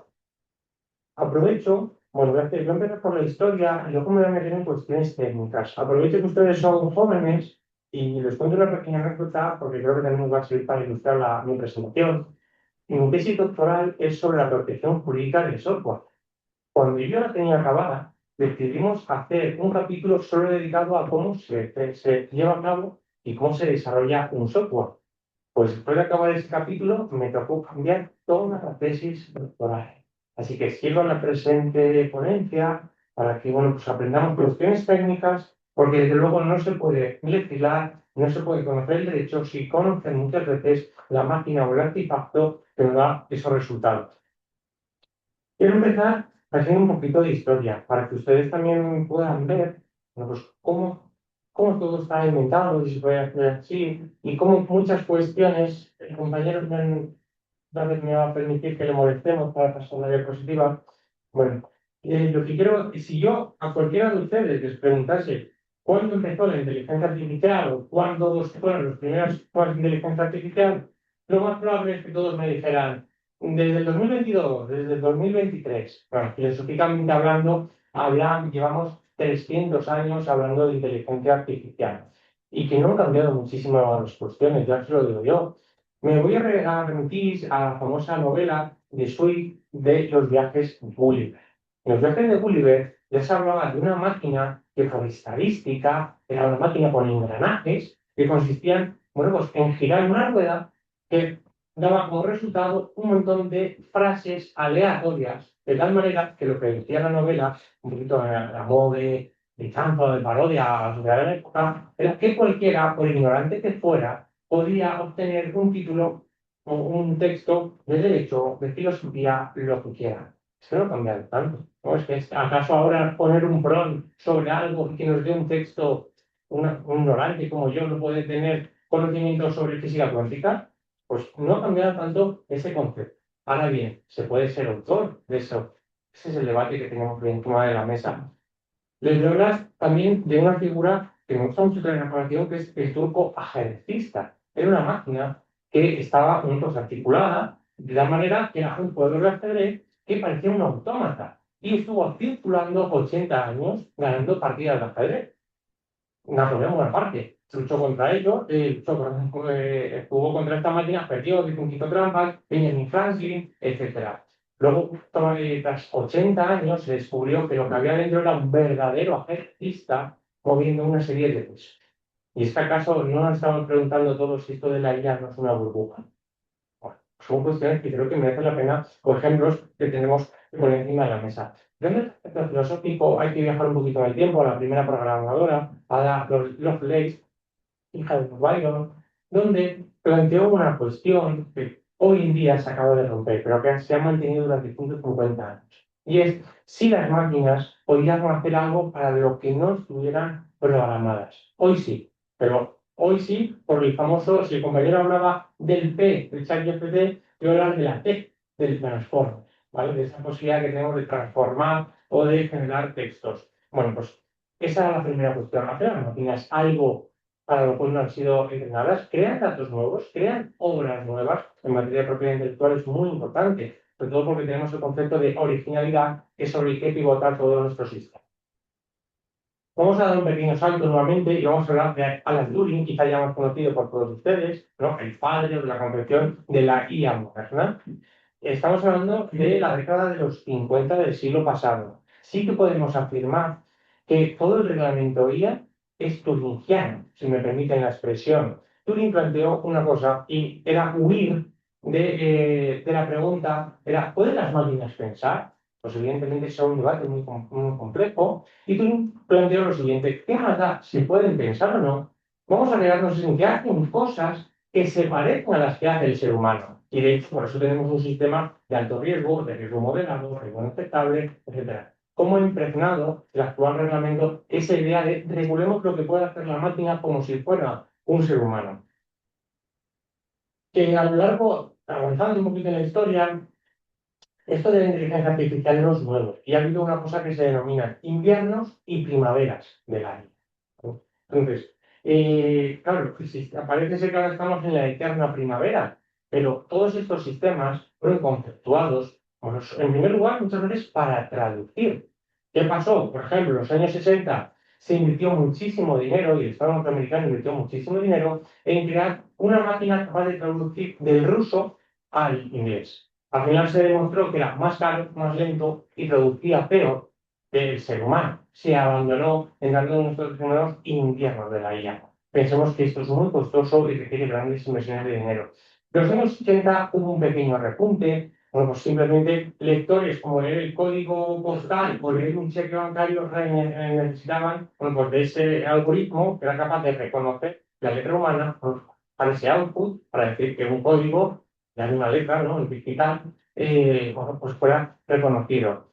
Aprovecho, bueno, voy a empezar por la historia y luego me voy a meter en cuestiones técnicas. Aprovecho que ustedes son jóvenes y les cuento una pequeña anécdota porque creo que también nos va a servir para ilustrar mi presentación. Mi tesis doctoral es sobre la protección jurídica del software. Cuando yo la tenía acabada, decidimos hacer un capítulo solo dedicado a cómo se lleva a cabo y cómo se desarrolla un software. Pues después de acabar ese capítulo, me tocó cambiar toda la tesis doctoral. Así que sigo en la presente ponencia para que bueno, pues aprendamos cuestiones técnicas, porque desde luego no se puede legislar, no se puede conocer el derecho si conocen muchas veces la máquina o el artefacto que nos da esos resultados. Quiero empezar haciendo un poquito de historia, para que ustedes también puedan ver bueno, pues cómo todo está inventado y se puede hacer así, y cómo muchas cuestiones, el compañero tal vez me va a permitir que le molestemos para pasar la diapositiva. Bueno, Lo que quiero, si yo a cualquiera de ustedes les preguntase cuándo empezó la inteligencia artificial o cuándo fueron los primeros pruebas de inteligencia artificial, lo más probable es que todos me dijeran desde el 2022, desde el 2023. Bueno, filosóficamente hablando, llevamos 300 años hablando de inteligencia artificial y que no han cambiado muchísimo las cuestiones, ya se lo digo yo. Me voy a remitir a la famosa novela de Swift de los viajes Gulliver. En los viajes de Gulliver ya se hablaba de una máquina que por estadística era una máquina con engranajes que consistían, bueno, pues en girar una rueda que daba como resultado un montón de frases aleatorias, de tal manera que lo que decía la novela, un poquito a modo de chanza, de parodia a la sociedad de la época, era que cualquiera, por ignorante que fuera, podía obtener un título o un texto de derecho, de filosofía, lo que quiera. Eso no ha cambiado tanto. ¿No? Es que acaso ahora poner un prompt sobre algo y que nos dé un texto, un ignorante como yo no puede tener conocimiento sobre física cuántica, pues no ha cambiado tanto ese concepto. Ahora bien, se puede ser autor de eso. Ese es el debate que tenemos hoy encima de la mesa. Les voy a hablar también de una figura que me gusta mucho de la información, que es el turco ajedrecista. Era una máquina que estaba pues, articulada de la manera que era un jugador de ajedrez que parecía un autómata y estuvo circulando 80 años ganando partidas de ajedrez. Napoleón Bonaparte luchó contra ellos, jugó contra esta máquina, perdió, hizo un quito trampas, Benjamin Franklin, etc. Luego, tras 80 años, se descubrió que lo que había dentro era un verdadero ajedrecista moviendo una serie de pesos. Y es que acaso no nos estamos preguntando todos si esto de la IA no es una burbuja. Bueno, son cuestiones que creo que merecen la pena, por ejemplos que tenemos por encima de la mesa. Dentro del aspecto filosófico hay que viajar un poquito en el tiempo a la primera programadora, a Lovelace, hija de Byron, donde planteó una cuestión que hoy en día se acaba de romper, pero que se ha mantenido durante 150 años. Y es si las máquinas podían hacer algo para lo que no estuvieran programadas. Hoy sí, pero hoy sí, por el famoso, si el compañero hablaba del P, del ChatGPT, yo hablar de la T, del transform, ¿vale? De esa posibilidad que tenemos de transformar o de generar textos. Bueno, pues esa era la primera cuestión. Hacer las máquinas algo para lo cual no han sido entrenadas, crean datos nuevos, crean obras nuevas en materia de propiedad intelectual, es muy importante, sobre todo porque tenemos el concepto de originalidad, que es sobre el que pivotar todo nuestro sistema. Vamos a dar un pequeño salto nuevamente y vamos a hablar de Alan Turing, quizá ya más conocido por todos ustedes, ¿no? El padre de la concepción de la IA moderna. Estamos hablando de la década de los 50 del siglo pasado. Sí que podemos afirmar que todo el reglamento IA es turingiano, si me permiten la expresión. Turing planteó una cosa y era huir de la pregunta, ¿pueden las máquinas pensar? Pues evidentemente es un debate muy complejo. Y Turing planteó lo siguiente, ¿qué más da si pueden pensar o no? Vamos a quedarnos en que hacen cosas que se parecen a las que hace el ser humano. Y de hecho, por eso tenemos un sistema de alto riesgo, de riesgo moderado, riesgo no aceptable, etc. ¿Cómo ha impregnado el actual reglamento esa idea de regulemos lo que puede hacer la máquina como si fuera un ser humano? Que a lo largo, avanzando un poquito en la historia, esto de la inteligencia artificial no es nuevo y ha habido una cosa que se denomina inviernos y primaveras del año. Entonces, claro, parece ser que ahora estamos en la eterna primavera, pero todos estos sistemas fueron conceptuados, pues, en primer lugar, muchas veces para traducir. ¿Qué pasó? Por ejemplo, en los años 60 se invirtió muchísimo dinero, y el Estado norteamericano invirtió muchísimo dinero en crear una máquina capaz de traducir del ruso al inglés. Al final se demostró que era más caro, más lento y producía peor que el ser humano. Se abandonó entrando en nuestros primeros inviernos de la IA. Pensemos que esto es muy costoso y requiere grandes inversiones de dinero. En los años 80 hubo un pequeño repunte. Bueno, pues simplemente lectores como leer el código postal o leer un cheque bancario necesitaban, bueno, pues de ese algoritmo que era capaz de reconocer la letra humana, pues, para ese output, para decir que un código de una letra, ¿no? En digital, bueno, pues fuera reconocido.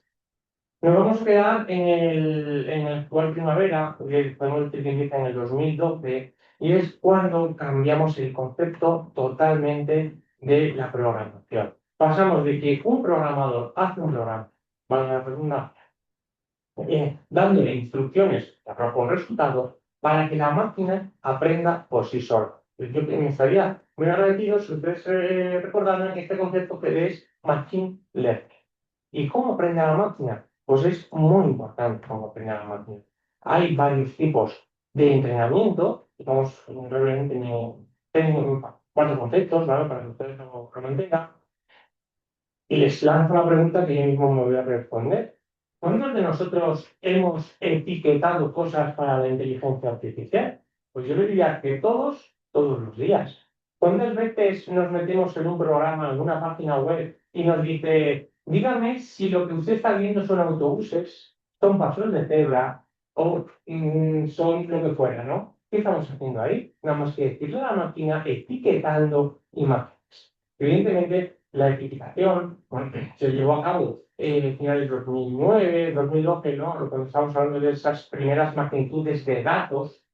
Nos vamos a quedar en el actual primavera, que podemos decir que empieza en el 2012, y es cuando cambiamos el concepto totalmente de la programación. Pasamos de que un programador hace un programa, vale la redundancia, dándole instrucciones con resultados para que la máquina aprenda por sí sola. Yo me estaría muy agradecido si ustedes recordaran este concepto que es Machine Learning. ¿Y cómo aprende la máquina? Pues es muy importante cómo aprende la máquina. Hay varios tipos de entrenamiento, vamos brevemente en 4 conceptos, ¿vale? Para que ustedes lo mantengan. Y les lanzo la pregunta que yo mismo me voy a responder. ¿Cuántos de nosotros hemos etiquetado cosas para la inteligencia artificial? Pues yo le diría que todos los días. ¿Cuántas veces nos metemos en un programa, en una página web y nos dice, dígame si lo que usted está viendo son autobuses, son pasos de cebra o son lo que fuera, ¿no? ¿Qué estamos haciendo ahí? Nada más que decirle a la máquina etiquetando imágenes. Evidentemente, la etiquetación se llevó a cabo en finales de 2009, 2012, ¿no? Cuando estamos hablando de esas primeras magnitudes de datos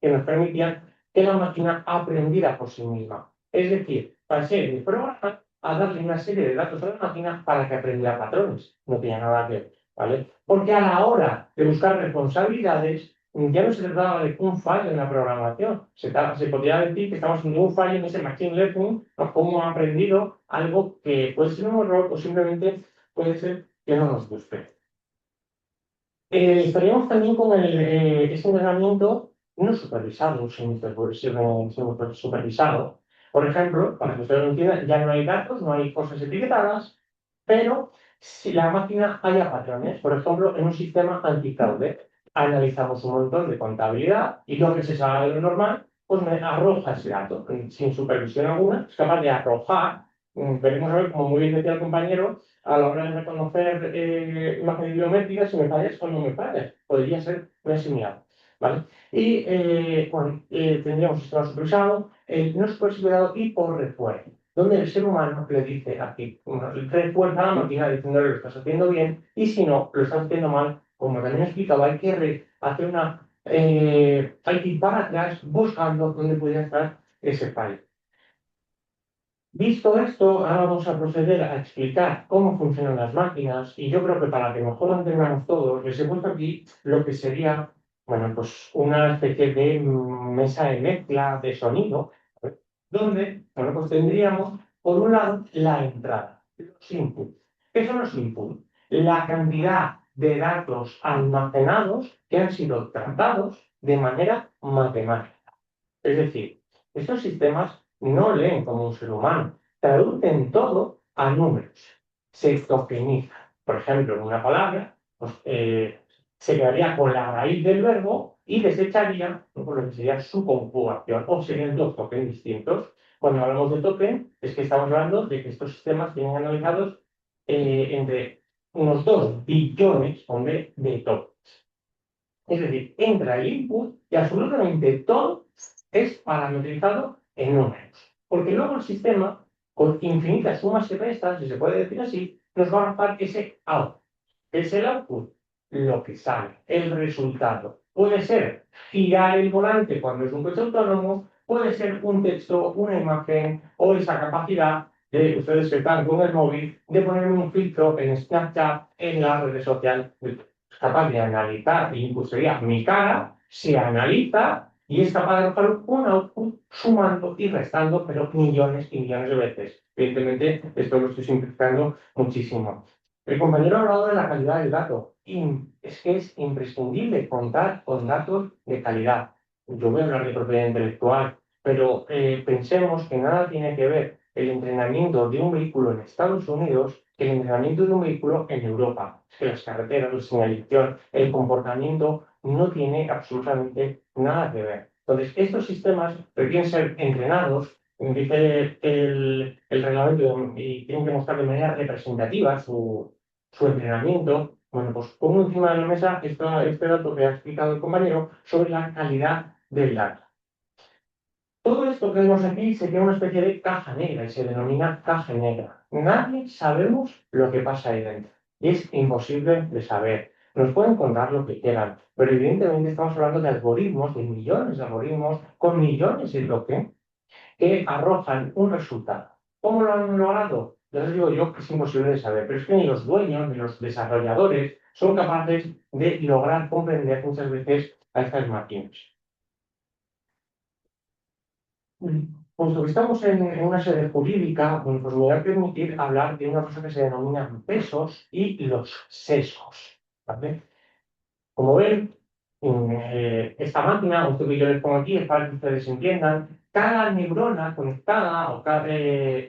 que nos permitían que la máquina aprendiera por sí misma. Es decir, pasé de programar a darle una serie de datos a la máquina para que aprendiera patrones. No tenía nada que ver, ¿vale? Porque a la hora de buscar responsabilidades, ya no se trataba de un fallo en la programación. Se podría decir que estamos en un fallo en ese machine learning, o cómo ha aprendido algo que puede ser un error o simplemente puede ser que no nos guste. Estaríamos también con ese entrenamiento no supervisado, supervisado. Por ejemplo, para que ustedes lo entiendan, ya no hay datos, no hay cosas etiquetadas, pero si la máquina haya patrones, por ejemplo, en un sistema antifraude, analizamos un montón de contabilidad y lo que se sabe de lo normal, pues me arroja ese dato. Sin supervisión alguna, es capaz de arrojar, veremos a ver, como muy bien decía el compañero, a la hora de reconocer imágenes biométricas, si me fallas o no me fallas. Podría ser muy similar, ¿vale? Y tendríamos un sistema supervisado, no supervisado y por refuerzo, donde el ser humano le dice aquí, refuerza a la máquina diciéndole lo estás haciendo bien y si no, lo estás haciendo mal, como también he explicado, hay que hacer hay que ir para atrás buscando dónde podría estar ese fallo. Visto esto, ahora vamos a proceder a explicar cómo funcionan las máquinas y yo creo que para que mejor lo entendamos todos, les he puesto aquí lo que sería, bueno, pues una especie de mesa de mezcla de sonido, ¿vale? Donde, bueno, pues tendríamos, por un lado, la entrada, los inputs. ¿Qué son los inputs? La cantidad de datos almacenados que han sido tratados de manera matemática. Es decir, estos sistemas no leen como un ser humano, traducen todo a números, se tokenizan. Por ejemplo, en una palabra, pues, se quedaría con la raíz del verbo y desecharía por lo que sería su conjugación, o serían 2 tokens distintos. Cuando hablamos de token, es que estamos hablando de que estos sistemas tienen analizados entre unos 2 billones de tokens. Es decir, entra el input y absolutamente todo es parametrizado en números. Porque luego el sistema, con infinitas sumas y restas, si se puede decir así, nos va a arrojar ese output. Es el output, lo que sale, el resultado. Puede ser girar el volante cuando es un coche autónomo, puede ser un texto, una imagen o esa capacidad de ustedes que están con el móvil de poner un filtro en Snapchat, en la red social. Es capaz de analizar, incluso sería mi cara, se analiza y es capaz de arrojar un output sumando y restando, pero millones y millones de veces. Evidentemente, esto lo estoy simplificando muchísimo. El compañero ha hablado de la calidad del dato. Y es que es imprescindible contar con datos de calidad. Yo voy a hablar de propiedad intelectual, pero pensemos que nada tiene que ver el entrenamiento de un vehículo en Estados Unidos que el entrenamiento de un vehículo en Europa. Es que las carreteras, la señalización, el comportamiento no tiene absolutamente nada que ver. Entonces, estos sistemas requieren ser entrenados, dice el reglamento, y tienen que mostrar de manera representativa su entrenamiento. Bueno, pues pongo encima de la mesa este dato que ha explicado el compañero sobre la calidad del dato. Todo esto que vemos aquí sería una especie de caja negra y se denomina caja negra. Nadie sabemos lo que pasa ahí dentro y es imposible de saber. Nos pueden contar lo que quieran, pero evidentemente estamos hablando de algoritmos, de millones de algoritmos con millones de tokens que arrojan un resultado. ¿Cómo lo han logrado? Ya les digo yo que es imposible de saber, pero es que ni los dueños ni los desarrolladores son capaces de lograr comprender muchas veces a estas máquinas. Puesto que estamos en una sede jurídica, bueno, pues me voy a permitir hablar de una cosa que se denomina pesos y los sesgos, ¿vale? Como ven, esta máquina, esto que yo les pongo aquí, es para que ustedes entiendan, cada neurona conectada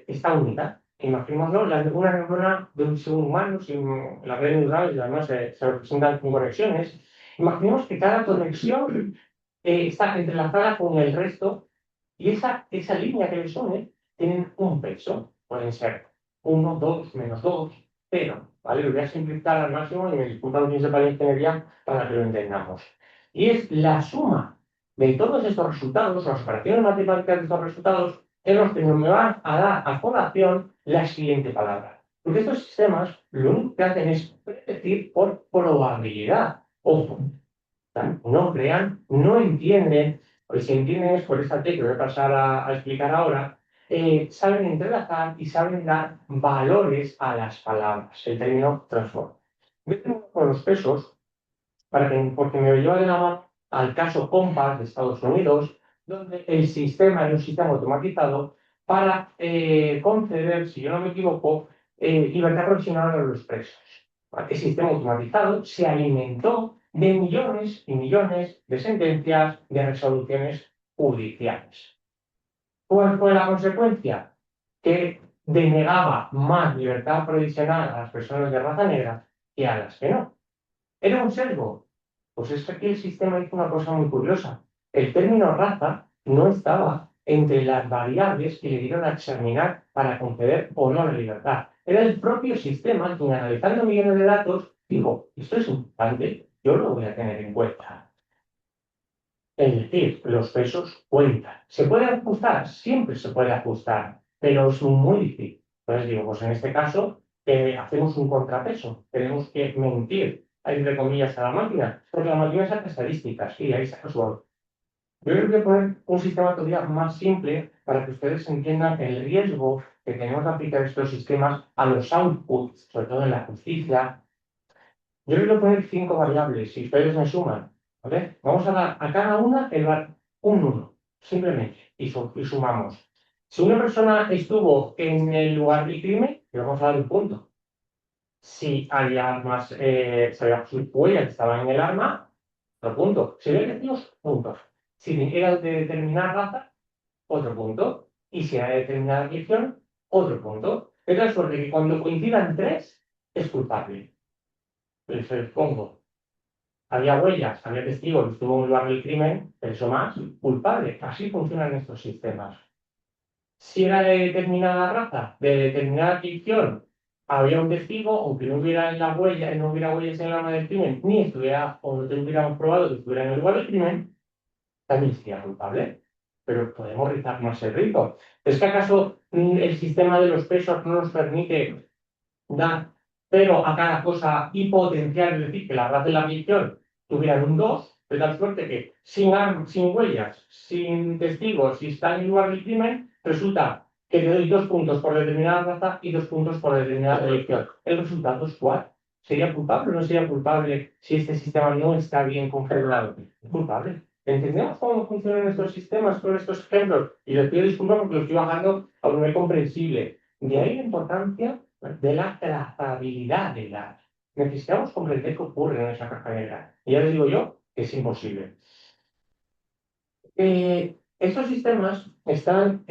está unida. Imaginémoslo, una neurona de un ser humano, sin las redes neurales, además se representan con conexiones. Imaginemos que cada conexión está entrelazada con el resto y esa línea que les une tienen un peso. Pueden ser 1, 2, -2, 0. ¿Vale? Lo voy a simplificar al máximo y me disculpan los que sepan la ingeniería para que lo entendamos. Y es la suma de todos estos resultados, las operaciones matemáticas de estos resultados, en los que me van a dar a colación la siguiente palabra. Porque estos sistemas lo único que hacen es predecir por probabilidad. Ojo, no crean, no entienden, o si entienden es por esta T que voy a pasar a explicar ahora, saben entrelazar y saben dar valores a las palabras, el término transform. Voy a terminar con los pesos, porque me lleva de la mano al caso Compass de Estados Unidos, donde el sistema es un sistema automatizado para conceder, si yo no me equivoco, libertad provisional a los presos. El sistema automatizado se alimentó de millones y millones de sentencias de resoluciones judiciales. ¿Cuál fue la consecuencia? Que denegaba más libertad provisional a las personas de raza negra que a las que no. ¿Era un sesgo? Pues es que aquí el sistema hizo una cosa muy curiosa. El término raza no estaba entre las variables que le dieron a examinar para conceder o no la libertad. Era el propio sistema quien, analizando millones de datos, dijo, esto es importante, yo lo voy a tener en cuenta. Es decir, los pesos cuentan. ¿Se puede ajustar? Siempre se puede ajustar, pero es muy difícil. Entonces digo, pues en este caso hacemos un contrapeso. Tenemos que mentir, entre comillas, a la máquina, porque la máquina saca estadísticas y ahí saca su valor. Yo les voy a poner un sistema todavía más simple para que ustedes entiendan el riesgo que tenemos de aplicar estos sistemas a los outputs, sobre todo en la justicia. Yo les voy a poner 5 variables y ustedes me suman, ¿vale? Vamos a dar a cada una un 1, simplemente, y sumamos. Si una persona estuvo en el lugar del crimen, le vamos a dar un punto. Si había armas, si había sus huellas que estaban en el arma, otro punto. Si había testigos, puntos. Si era de determinada raza, otro punto. Y si era de determinada religión, otro punto. De tal suerte que cuando coincidan 3, es culpable. Les pongo. Había huellas, había testigos, estuvo en el lugar del crimen, eso más, culpable. Así funcionan estos sistemas. Si era de determinada raza, de determinada ficción, había un testigo, aunque no hubiera en la huella, no hubiera huellas en el arma del crimen, ni estuviera, o no hubiéramos probado que estuviera en el lugar del crimen, también sería culpable. Pero podemos rizar más el rizo. ¿Es que acaso el sistema de los pesos no nos permite dar pero a cada cosa y potenciar, es decir, que la raza y la ficción tuvieran un 2, de tal suerte que sin huellas, sin testigos, si está en el lugar del crimen, resulta que te doy 2 puntos por determinada raza y 2 puntos por determinada religión. El resultado es cuál. ¿Sería culpable o no sería culpable si este sistema no está bien configurado? Es culpable. ¿Entendemos cómo funcionan estos sistemas con estos ejemplos? Y les pido disculpas porque los estoy bajando a un nivel comprensible. De ahí la importancia de la trazabilidad de datos. Necesitamos comprender qué ocurre en esa caja negra. Y ya les digo yo que es imposible. Estos sistemas están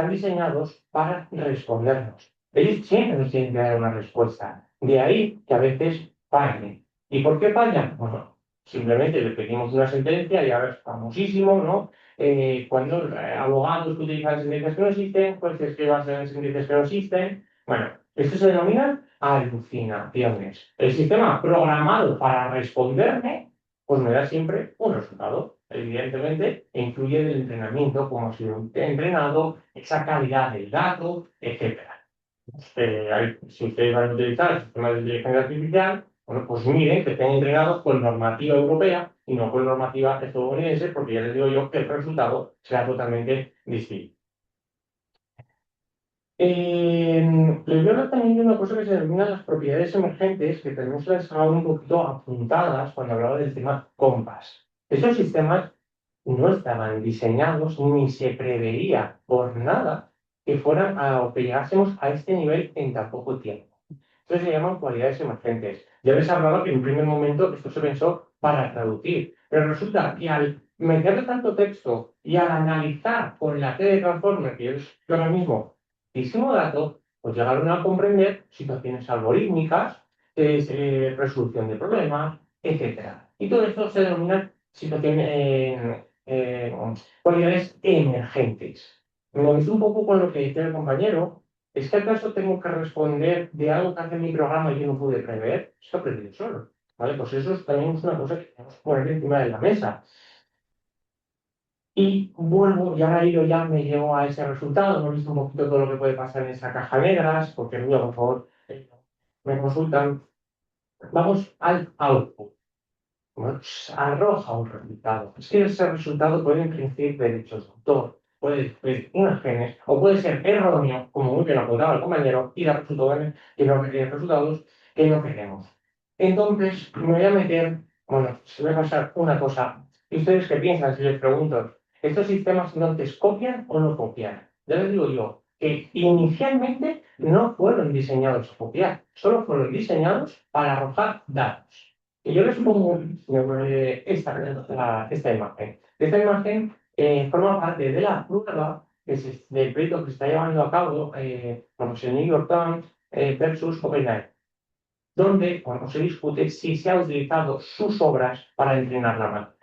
diseñados para respondernos. Ellos siempre nos tienen que dar una respuesta. De ahí que a veces fallen. ¿Y por qué fallan? Bueno, simplemente le pedimos una sentencia, ya es famosísimo, ¿no? Cuando abogados que utilizan sentencias que no existen, jueces que basan en sentencias que no existen. Bueno, esto se denomina alucinaciones. El sistema programado para responderme, pues me da siempre un resultado. Evidentemente, influye el entrenamiento, cómo ha sido entrenado, esa calidad del dato, etc. Si ustedes van a utilizar sistemas de inteligencia artificial, bueno, pues miren que estén entrenados con normativa europea y no con normativa estadounidense, porque ya les digo yo que el resultado será totalmente distinto. Les voy a hablar también de una cosa que se denomina las propiedades emergentes, que tenemos las dejado un poquito apuntadas cuando hablaba del tema Compass. Estos sistemas no estaban diseñados ni se preveía por nada que fueran o que llegásemos a este nivel en tan poco tiempo. Entonces se llaman cualidades emergentes. Ya les he hablado que en un primer momento esto se pensó para traducir, pero resulta que al meterle tanto texto y al analizar con la T de Transformer, que es que ahora mismo muchísimo dato, pues llegaron a comprender situaciones algorítmicas, resolución de problemas, etcétera. Y todo esto se denomina situaciones, cualidades emergentes. Me visto un poco con lo que decía el compañero. ¿Es que acaso tengo que responder de algo que hace mi programa y yo no pude prever? Es que he aprendido solo. ¿Vale? Pues eso también es una cosa que tenemos que poner encima de la mesa. Y vuelvo, ya ahora ido ya me llevo a ese resultado, hemos visto un poquito todo lo que puede pasar en esa caja negras, porque luego, por favor, me consultan. Vamos al output. Bueno, pues, arroja un resultado. Es que ese resultado puede infringir derechos de autor, puede ser imágenes, o puede ser erróneo, como muy bien apuntaba el compañero, y dar resultados que no queremos. Entonces, me voy a meter, bueno, se voy a pasar una cosa. ¿Y ustedes qué piensan si les pregunto? ¿Estos sistemas entonces copian o no copian? Ya les digo yo que inicialmente no fueron diseñados a copiar, solo fueron diseñados para arrojar datos. Y yo les pongo esta imagen. Esta imagen forma parte de la prueba del proyecto que se está llevando a cabo vamos, el New York Times versus OpenAI, donde se discute si se han utilizado sus obras para entrenar la máquina.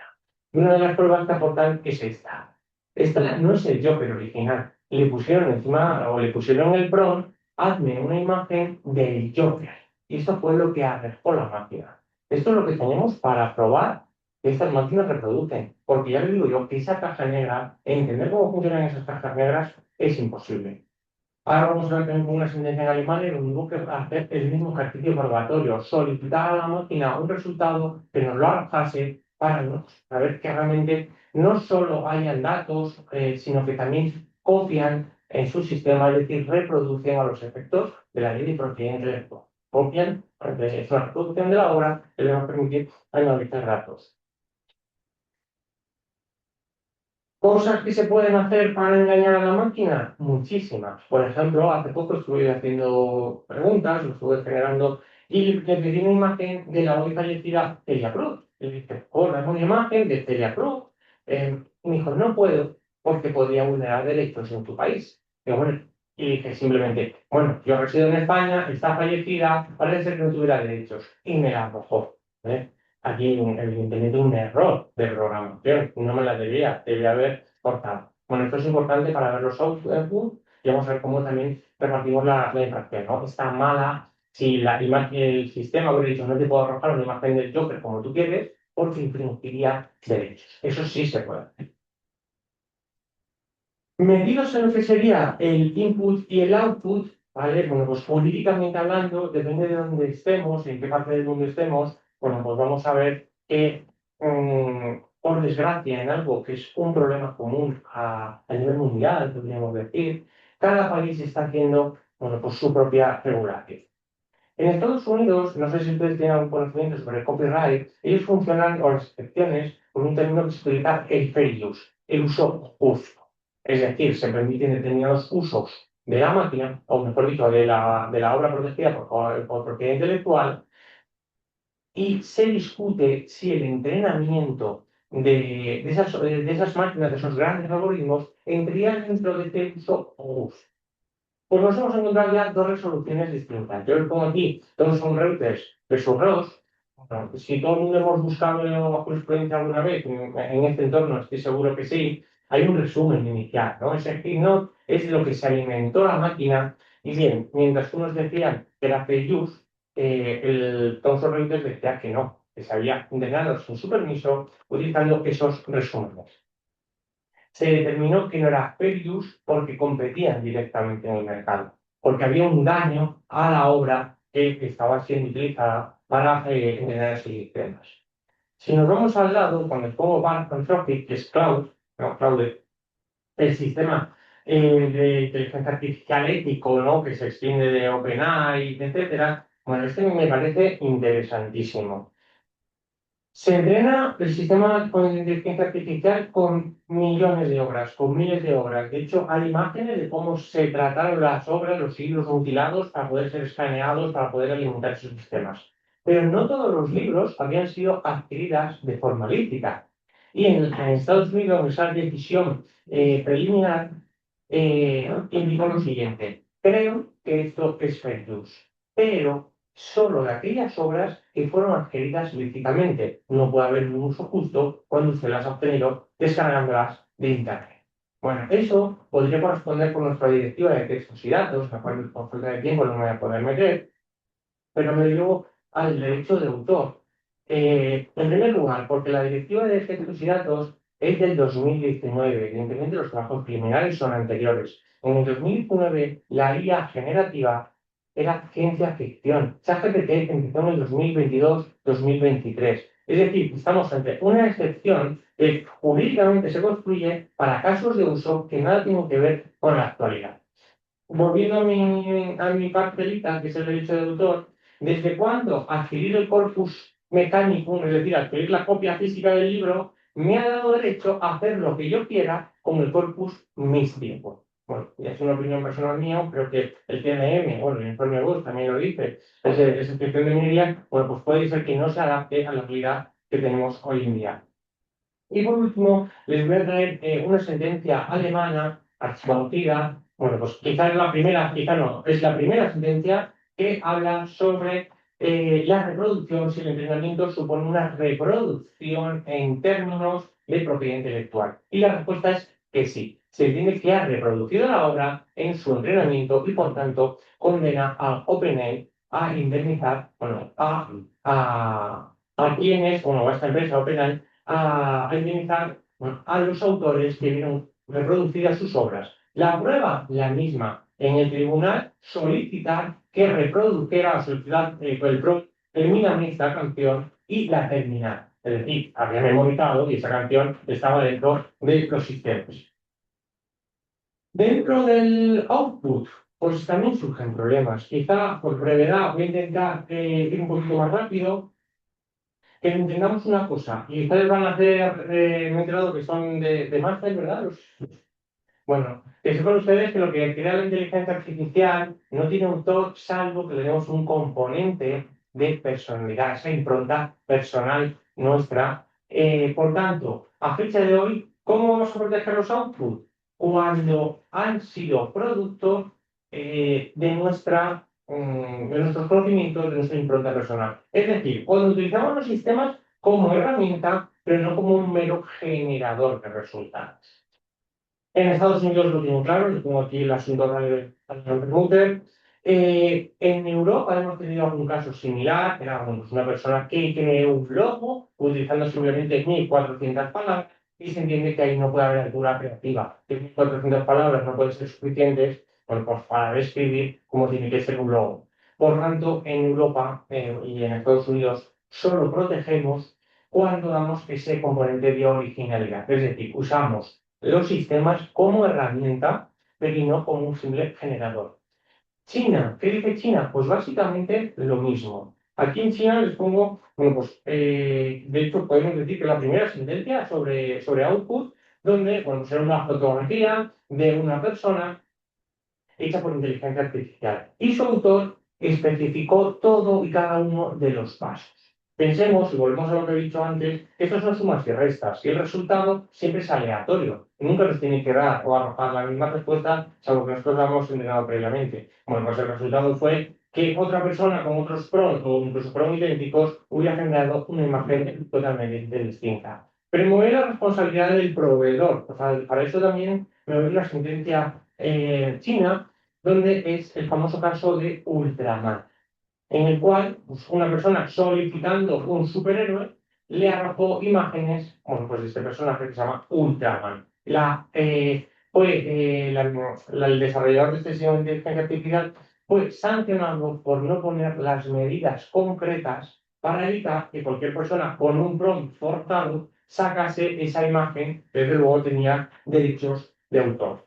Y una de las pruebas que aportan es esta. Esta no es el Joker original. Le pusieron encima, o le pusieron el prompt, hazme una imagen del Joker. Y esto fue lo que arrojó la máquina. Esto es lo que tenemos para probar que estas máquinas reproducen. Porque ya les digo yo que esa caja negra, entender cómo funcionan esas cajas negras, es imposible. Ahora vamos a ver también una sentencia en Alemania donde hubo que hacer el mismo ejercicio probatorio, solicitar a la máquina un resultado que nos lo arrojase para saber que realmente no solo hayan datos, sino que también copian en su sistema, es decir, reproducen a los efectos de la ley de propiedad intelectual. Copian, es una reproducción de la obra que le va a permitir analizar datos. Cosas que se pueden hacer para engañar a la máquina, muchísimas. Por ejemplo, hace poco estuve haciendo preguntas, lo estuve generando y le pedí una imagen de la hoy fallecida Celia Cruz. Le dije, hola, es una imagen de Celia Cruz. Y me dijo, no puedo porque podría vulnerar derechos en tu país. Y, bueno, y dije simplemente, bueno, yo resido en España, está fallecida, parece ser que no tuviera derechos. Y me la arrojó. ¿Eh? Aquí, evidentemente, un error de programación. No me la debía haber cortado. Bueno, esto es importante para ver los outputs y vamos a ver cómo también repartimos la infracción, ¿no? Está mala si la imagen, el sistema hubiera dicho no te puedo arrojar una imagen del Joker como tú quieres, porque infringiría derechos. Eso sí se puede hacer. Metidos en lo que sería el input y el output, ¿vale? Bueno, pues políticamente hablando, depende de dónde estemos, en qué parte del mundo estemos, bueno, pues vamos a ver que, por desgracia, en algo que es un problema común a nivel mundial, podríamos decir, cada país está haciendo, bueno, pues su propia regulación. En Estados Unidos, no sé si ustedes tienen algún conocimiento sobre el copyright, ellos funcionan, o las excepciones, con un término que se utiliza el fair use, el uso justo. Es decir, se permiten determinados usos de la máquina, o mejor dicho, de la obra protegida por propiedad intelectual, y se discute si el entrenamiento de esas máquinas, de esos grandes algoritmos, entraría dentro de este uso justo. Pues nos hemos encontrado ya dos resoluciones distintas. Yo les pongo aquí, todos son Reuters versus Ross. Bueno, si todo el mundo hemos buscado jurisprudencia alguna vez en este entorno, estoy seguro que sí, hay un resumen inicial, ¿no? Ese keynote es lo que se alimentó la máquina. Y bien, mientras unos decían que era fair use, el Thomson Reuters decía que no, que se había entrenado sin su permiso utilizando esos resúmenes. Se determinó que no era fair use porque competían directamente en el mercado, porque había un daño a la obra que estaba siendo utilizada para entrenar esos sistemas. Si nos vamos al lado, cuando pongo Bar Anthropic, que es Cloud, no, Cloud, el sistema de inteligencia artificial ético, ¿no? Que se extiende de OpenAI, etcétera. Bueno, este me parece interesantísimo. Se entrena el sistema con inteligencia artificial con millones de obras, con miles de obras. De hecho, hay imágenes de cómo se trataron las obras, los libros mutilados para poder ser escaneados, para poder alimentar esos sistemas. Pero no todos los libros habían sido adquiridas de forma lícita. Y en Estados Unidos, esa decisión preliminar indicó lo siguiente. Creo que esto es fake news, pero solo de aquellas obras que fueron adquiridas lícitamente. No puede haber un uso justo cuando usted las ha obtenido descargándolas de Internet. Bueno, eso podría corresponder con nuestra directiva de textos y datos, la cual por falta de tiempo no me voy a poder meter, pero me llevo al derecho de autor. En primer lugar, porque la directiva de textos y datos es del 2019, evidentemente los trabajos criminales son anteriores. En el 2019, la IA generativa era ciencia ficción. ChatGPT empezó en el 2022-2023. Es decir, estamos ante una excepción que jurídicamente se construye para casos de uso que nada tienen que ver con la actualidad. Volviendo a mi parcelita, que es el derecho de autor, ¿desde cuándo adquirir el corpus mecánico, es decir, adquirir la copia física del libro, me ha dado derecho a hacer lo que yo quiera con el corpus místico? Bueno, ya es una opinión personal mía, creo que el TNM, bueno, el informe Vox también lo dice, es excepción de minería, bueno, pues puede ser que no se adapte a la realidad que tenemos hoy en día. Y por último, les voy a traer una sentencia alemana archiconocida. Bueno, pues quizás es la primera, quizá no, es la primera sentencia que habla sobre la reproducción, si el entrenamiento supone una reproducción en términos de propiedad intelectual. Y la respuesta es que sí. Se entiende que ha reproducido la obra en su entrenamiento y, por tanto, condena a OpenAI a indemnizar, bueno, a quienes, bueno, a esta empresa OpenAI, a indemnizar a los autores que vieron reproducidas sus obras. La prueba, la misma. En el tribunal, solicitar que reprodujera o solicitar termíname esta canción y la terminar. Es decir, había memorizado y esa canción estaba dentro de los sistemas. Dentro del output, pues también surgen problemas. Quizá por brevedad voy a intentar ir un poquito más rápido. Que entendamos una cosa, y ustedes van a hacer, me he enterado que son de máster, ¿verdad? Bueno, que sepan ustedes que lo que crea la inteligencia artificial no tiene autor, salvo que le demos un componente de personalidad, esa impronta personal nuestra. Por tanto, a fecha de hoy, ¿cómo vamos a proteger los outputs? Cuando han sido producto de nuestros conocimientos, de nuestra impronta personal. Es decir, cuando utilizamos los sistemas como herramienta, pero no como un mero generador de resultados. En Estados Unidos lo tengo claro, yo tengo aquí el asunto de Router. En Europa hemos tenido algún caso similar, era pues, una persona que creó un logo utilizando simplemente 1.400 palabras y se entiende que ahí no puede haber altura creativa. Que 1.400 palabras no pueden ser suficientes bueno, pues para describir cómo tiene que ser un logo. Por tanto, en Europa y en Estados Unidos solo protegemos cuando damos ese componente de originalidad. Es decir, usamos los sistemas como herramienta, pero no como un simple generador. China, ¿qué dice China? Pues básicamente lo mismo. Aquí en China les pongo, bueno, pues de hecho podemos decir que la primera sentencia sobre output, donde, bueno, será una fotografía de una persona hecha por inteligencia artificial. Y su autor especificó todo y cada uno de los pasos. Pensemos, y volvemos a lo que he dicho antes, que estos son sumas y restas, y el resultado siempre es aleatorio. Nunca nos tiene que dar o arrojar la misma respuesta, salvo que nosotros la hemos entrenado previamente. Bueno, pues el resultado fue que otra persona con otros pros o incluso pros idénticos hubiera generado una imagen totalmente distinta. Promover la responsabilidad del proveedor. O sea, para eso también me voy a la sentencia china, donde es el famoso caso de Ultraman, en el cual pues, una persona solicitando un superhéroe le arrojó imágenes, bueno, pues de este personaje que se llama Ultraman. El desarrollador de este sistema de inteligencia artificial fue sancionado por no poner las medidas concretas para evitar que cualquier persona con un prompt forzado sacase esa imagen, que desde luego tenía derechos de autor.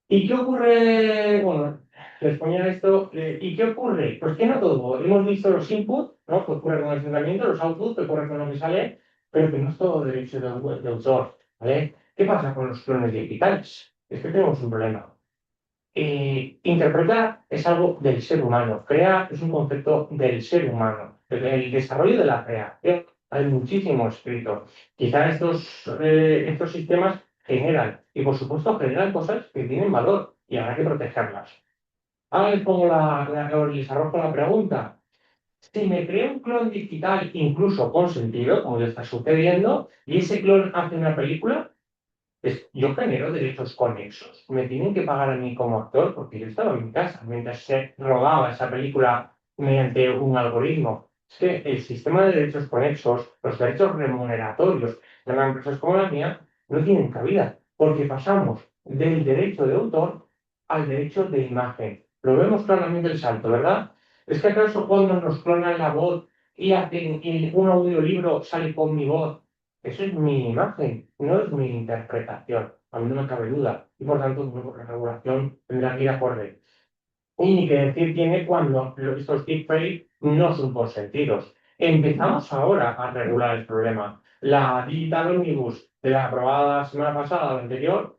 ¿Y qué ocurre? Bueno, les ponía esto. ¿Y qué ocurre? Pues que no todo. Hemos visto los inputs, ¿no? Que ocurre con el tratamiento, los outputs, que ocurre con lo que sale, pero que no es todo derecho de autor, ¿vale? ¿Qué pasa con los clones digitales? Es que tenemos un problema. Interpretar es algo del ser humano, crear es un concepto del ser humano. El desarrollo de la creación, hay muchísimo escrito. Quizá estos sistemas generan, y por supuesto generan cosas que tienen valor y habrá que protegerlas. Ahora les pongo les arrojo la pregunta. Si me creo un clon digital, incluso con sentido, como ya está sucediendo, y ese clon hace una película, yo genero derechos conexos. Me tienen que pagar a mí como actor porque yo estaba en mi casa mientras se rodaba esa película mediante un algoritmo. Es que el sistema de derechos conexos, los derechos remuneratorios de las empresas como la mía, no tienen cabida porque pasamos del derecho de autor al derecho de imagen. Lo vemos claramente el salto, ¿verdad? Es que acaso cuando nos clonan la voz y un audiolibro sale con mi voz, eso es mi imagen, no es mi interpretación. A mí no me cabe duda. Y por tanto, bueno, pues la regulación tendrá que ir acorde. Y ni que decir tiene cuando estos deepfakes no son consentidos. Empezamos ahora a regular el problema. La Digital Omnibus de la aprobada la semana pasada, la anterior,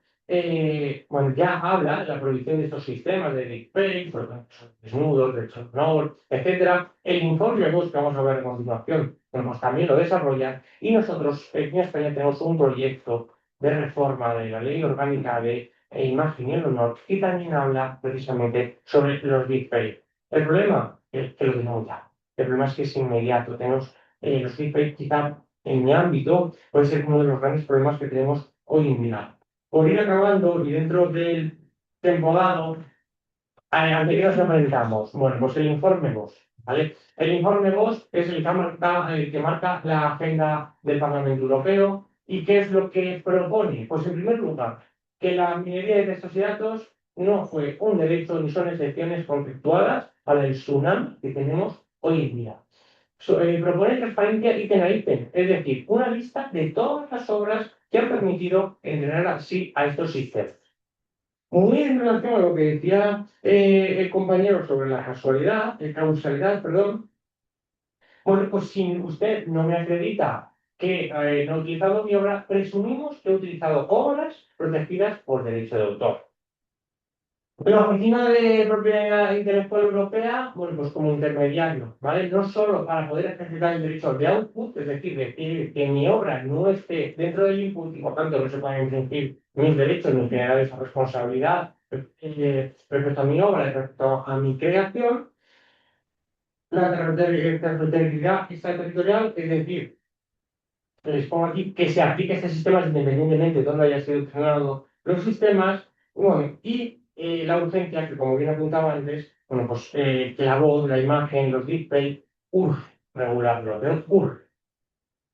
bueno, ya habla de la prohibición de estos sistemas de deepfakes, por ejemplo, desnudos, de honor, etcétera. El informe que vamos a ver a continuación, bueno, pues también lo desarrolla. Y nosotros en España tenemos un proyecto de reforma de la ley orgánica de imagen y el honor, y también habla precisamente sobre los deepfakes. El problema es que lo tenemos ya. El problema es que es inmediato. Tenemos los deepfakes, quizá en mi ámbito, puede ser uno de los grandes problemas que tenemos hoy en día. Por ir acabando y dentro del tiempo dado, ¿ante qué nos enfrentamos? Bueno, pues el informe VOS, ¿vale? El informe VOS es el que marca la agenda del Parlamento Europeo. ¿Y qué es lo que propone? Pues en primer lugar, que la minería de textos y datos no fue un derecho ni son excepciones conflictuadas para el tsunami que tenemos hoy en día. Propone transparencia y ítem, es decir, una lista de todas las obras que han permitido entrenar así a estos sistemas. Muy en relación a lo que decía el compañero sobre la causalidad, perdón. Bueno, pues si usted no me acredita que no he utilizado mi obra, presumimos que he utilizado obras protegidas por derecho de autor. La Oficina de Propiedad Intelectual Europea, bueno, pues como intermediario, ¿vale? No solo para poder ejercitar el derecho de output, es decir, decir que mi obra no esté dentro del input y por tanto no se puedan infringir mis derechos ni generar esa responsabilidad respecto a mi obra, respecto a mi creación, la territorialidad territorial, es decir, les pongo aquí que se aplique este sistema independientemente de dónde haya sido gestionado los sistemas, bueno, y la urgencia, que como bien apuntaba antes, bueno, pues que la voz, la imagen, los deepfakes, urge regularlo, ¿no? Urge.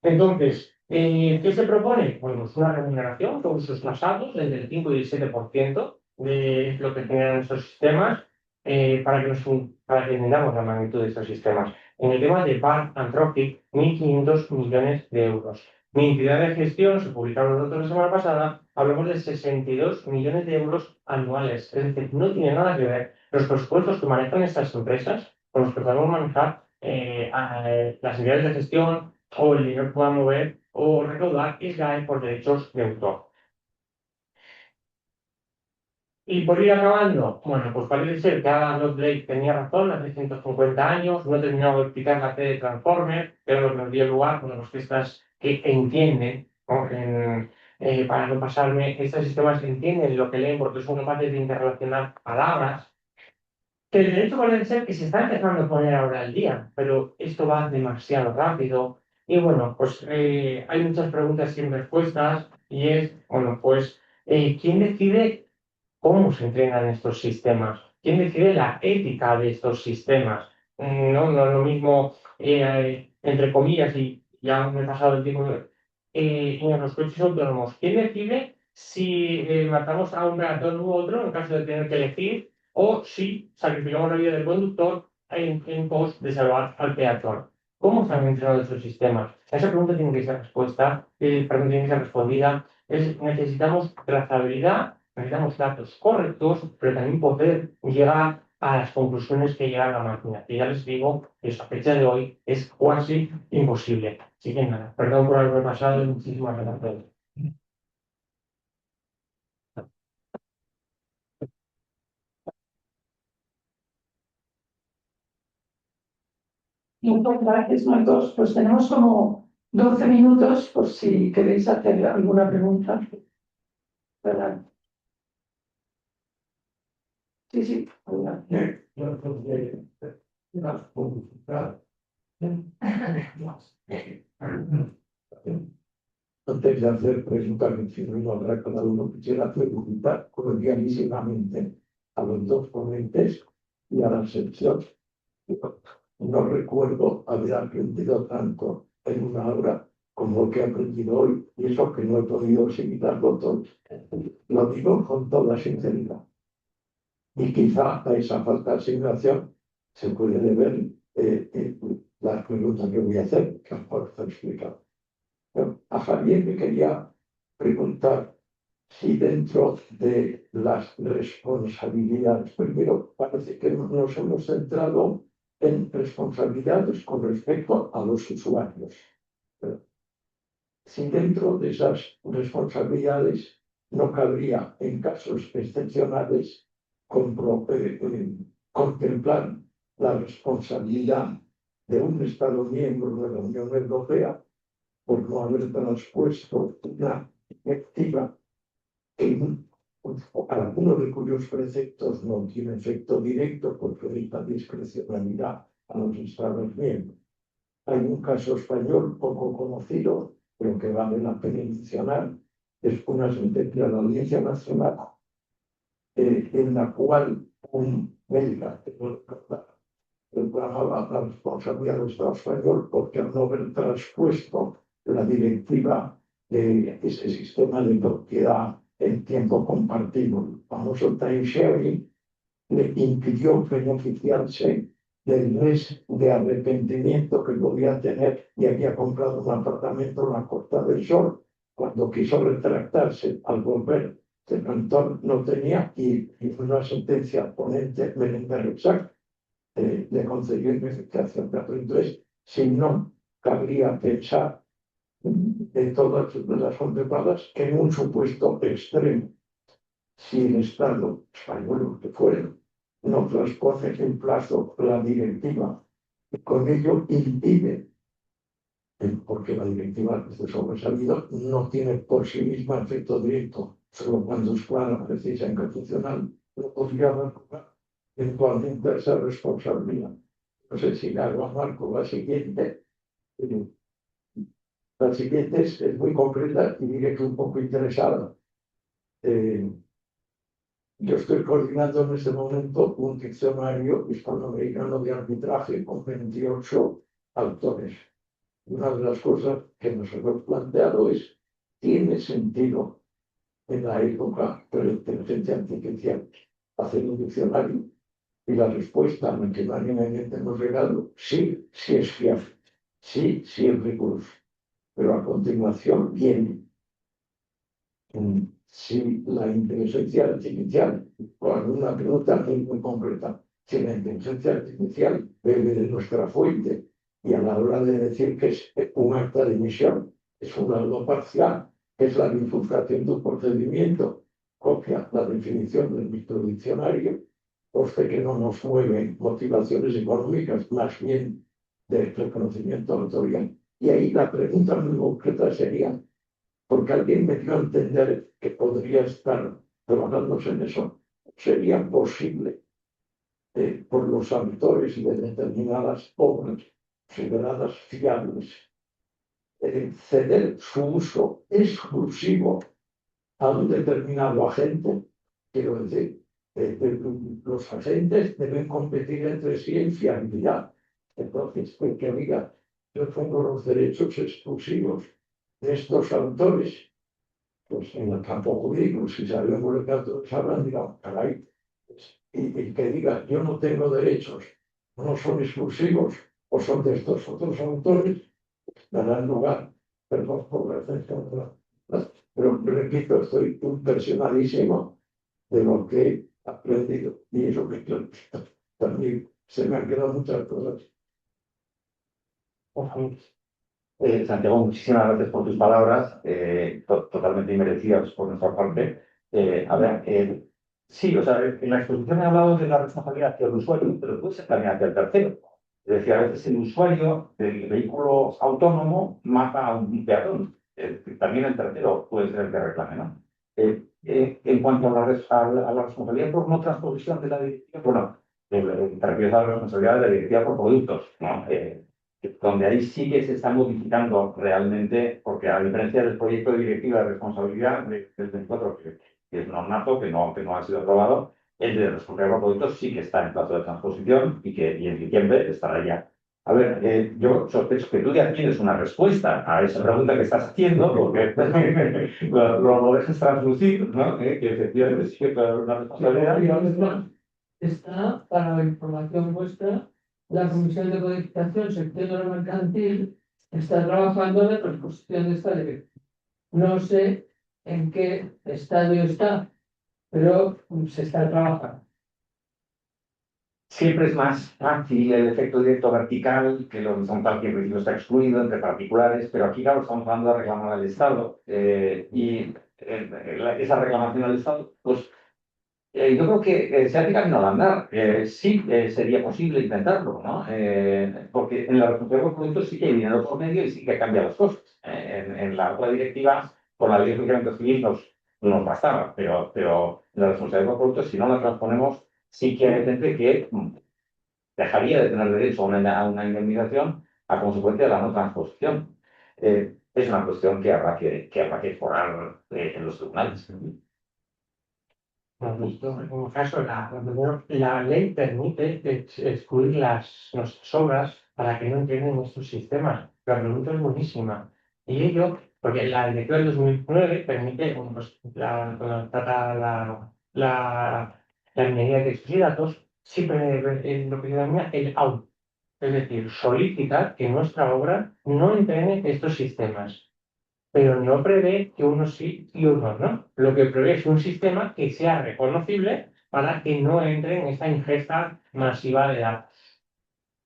Entonces, ¿qué se propone? Bueno, pues una remuneración con usos tasados entre el 5 y el 7% de lo que generan estos sistemas para que entendamos la magnitud de estos sistemas. En el tema de Bar Anthropic, 1.500 millones de euros. Mi entidad de gestión, se publicaron los datos la semana pasada, hablamos de 62 millones de euros anuales. Es decir, no tiene nada que ver los presupuestos que manejan estas empresas con los que podemos manejar las entidades de gestión o el dinero que pueda mover o recaudar ISGAE por derechos de autor. Y por ir acabando, bueno, pues parece ser que Adam Blake tenía razón hace 150 años, no he terminado de explicar la T de Transformer, pero lo que nos dio lugar, bueno, pues que estas que entienden, ¿no? Para no pasarme, estos sistemas entienden lo que leen porque son capaces de interrelacionar palabras, que el derecho parece ser que se está empezando a poner ahora al día, pero esto va demasiado rápido. Y bueno, pues hay muchas preguntas sin respuestas y es, bueno, pues, ¿quién decide cómo se entrenan estos sistemas? ¿Quién decide la ética de estos sistemas? No es lo mismo, entre comillas, y ya me he pasado el tiempo, en los coches autónomos. ¿Quién decide si matamos a un peatón u otro en caso de tener que elegir o si sacrificamos la vida del conductor en pos de salvar al peatón? ¿Cómo se han entrenado esos sistemas? Esa pregunta tiene que ser respuesta, perdón, tiene que ser respondida. Necesitamos trazabilidad necesitamos datos correctos, pero también poder llegar a las conclusiones que llega la máquina. Que ya les digo que a fecha de hoy es casi imposible. Así que nada, perdón por haberme pasado y muchísimas gracias. Muchas gracias, Marcos. Pues tenemos como 12 minutos por si queréis hacer alguna pregunta. ¿Verdad? Sí, sí, adelante. Antes de hacer presentaciones, no habrá cada uno quisiera preguntar cordialísimamente a los dos ponentes y a la sección. No recuerdo haber aprendido tanto en una hora como lo que he aprendido hoy, y eso que no he podido asimilarlo todo. Lo digo con toda sinceridad. Y quizá a esa falta de asignación se puede deber las preguntas que voy a hacer, que mejor está explicado. A Javier me quería preguntar si dentro de las responsabilidades, primero parece que nos hemos centrado en responsabilidades con respecto a los usuarios. Si dentro de esas responsabilidades no cabría en casos excepcionales contemplar la responsabilidad de un Estado miembro de la Unión Europea por no haber traspuesto una directiva en algunos de cuyos preceptos no tiene efecto directo porque evita discrecionalidad a los Estados miembros. Hay un caso español poco conocido, pero que vale la pena mencionar, es una sentencia de la Audiencia Nacional en la cual un belga reclamaba la responsabilidad del Estado español porque al no haber traspuesto la directiva de ese sistema de propiedad en tiempo compartido, el famoso time sharing, le impidió beneficiarse del mes de arrepentimiento que podía tener y había comprado un apartamento en la Costa del Sol. Cuando quiso retractarse al volver, el cantor no tenía y una sentencia ponente Menéndez Rechac de conseguir beneficiación. Entonces, si no, cabría pensar en todas las contempladas que en un supuesto extremo, si el Estado español que fuera no transpone en plazo la directiva y con ello impide, porque la directiva de sobresalido no tiene por sí misma efecto directo, solo cuando es clara, precisa e inconstitucional, no podría dar lugar eventualmente a esa responsabilidad. No sé si hago a Marco la siguiente. La siguiente es muy concreta y diré que un poco interesada. Yo estoy coordinando en este momento un diccionario hispanoamericano de arbitraje con 28 autores. Una de las cosas que nos hemos planteado es, ¿tiene sentido en la época de la inteligencia artificial hacer un diccionario? Y la respuesta a la que variamente hemos llegado, sí, sí es fiable, sí, sí es riguroso. Pero a continuación viene si la inteligencia artificial, con una pregunta muy concreta, si la inteligencia artificial bebe de nuestra fuente y a la hora de decir que es un acta de emisión, es un algo parcial, es la bifurcación de un procedimiento, copia la definición de nuestro diccionario, conste que no nos mueven motivaciones económicas, más bien de reconocimiento autorial. Y ahí la pregunta muy concreta sería, porque alguien me dio a entender que podría estar trabajándose en eso, sería posible por los autores de determinadas obras consideradas fiables ceder su uso exclusivo a un determinado agente. Quiero decir, los agentes deben competir entre sí en fiabilidad. Entonces, el que diga, yo tengo los derechos exclusivos de estos autores, pues en el campo jurídico, si sabemos lo que todos hablan, digamos, caray, y que diga, yo no tengo derechos, no son exclusivos, o son de estos otros autores, darán lugar, perdón por la atención, pero repito, estoy impresionadísimo de lo que he aprendido. Y eso que yo también se me han quedado muchas cosas. Santiago, muchísimas gracias por tus palabras, totalmente inmerecidas por nuestra parte. A ver, sí, o sea, en la exposición he hablado de la responsabilidad hacia el usuario, pero puede ser también hacia el tercero. Es decir, a veces el usuario del vehículo autónomo mata a un peatón. También el tercero puede ser el que reclame, ¿no? En cuanto a la responsabilidad por no transposición de la directiva, bueno, te refieres a la responsabilidad de la directiva por productos, ¿no? Donde ahí sí que se está modificando realmente, porque a diferencia del proyecto de directiva de responsabilidad del 24, que es normato, que no ha sido aprobado, el de responsabilidad por productos sí que está en plazo de transposición y en diciembre estará ya. A ver, yo sospecho que tú ya tienes una respuesta a esa pregunta que estás haciendo, porque lo dejas traslucir, ¿no? Que efectivamente sí que hay una responsabilidad. Está, para la información vuestra, la Comisión de Codificación, Sector Mercantil, está trabajando en la transposición de esta ley. No sé en qué estadio está, pero se está trabajando. Siempre es más fácil el efecto directo vertical, que lo horizontal que en principio está excluido entre particulares, pero aquí, claro, estamos hablando de reclamar al Estado esa reclamación al Estado, pues yo creo que se hace camino al andar. Sí, sería posible intentarlo, ¿no? Porque en la responsabilidad por productos sí que hay dinero por medio y sí que cambia las cosas. En la otra directiva, con la ley de enjuiciamiento civil nos bastaba, pero en la responsabilidad por productos, si no la transponemos, sí que hay gente que dejaría de tener derecho a una indemnización a consecuencia de la no transposición. Es una cuestión que habrá que explorar en los tribunales. En un caso, la ley permite excluir nuestras obras para que no entren en estos sistemas. La pregunta es buenísima. Y ello, porque la directiva del 2009 permite, bueno, pues, cuando trata la minería de textos y datos, siempre en lo que se denomina el out. Es decir, solicita que nuestra obra no entrene estos sistemas, pero no prevé que unos sí y otros no. Lo que prevé es un sistema que sea reconocible para que no entre en esta ingesta masiva de datos.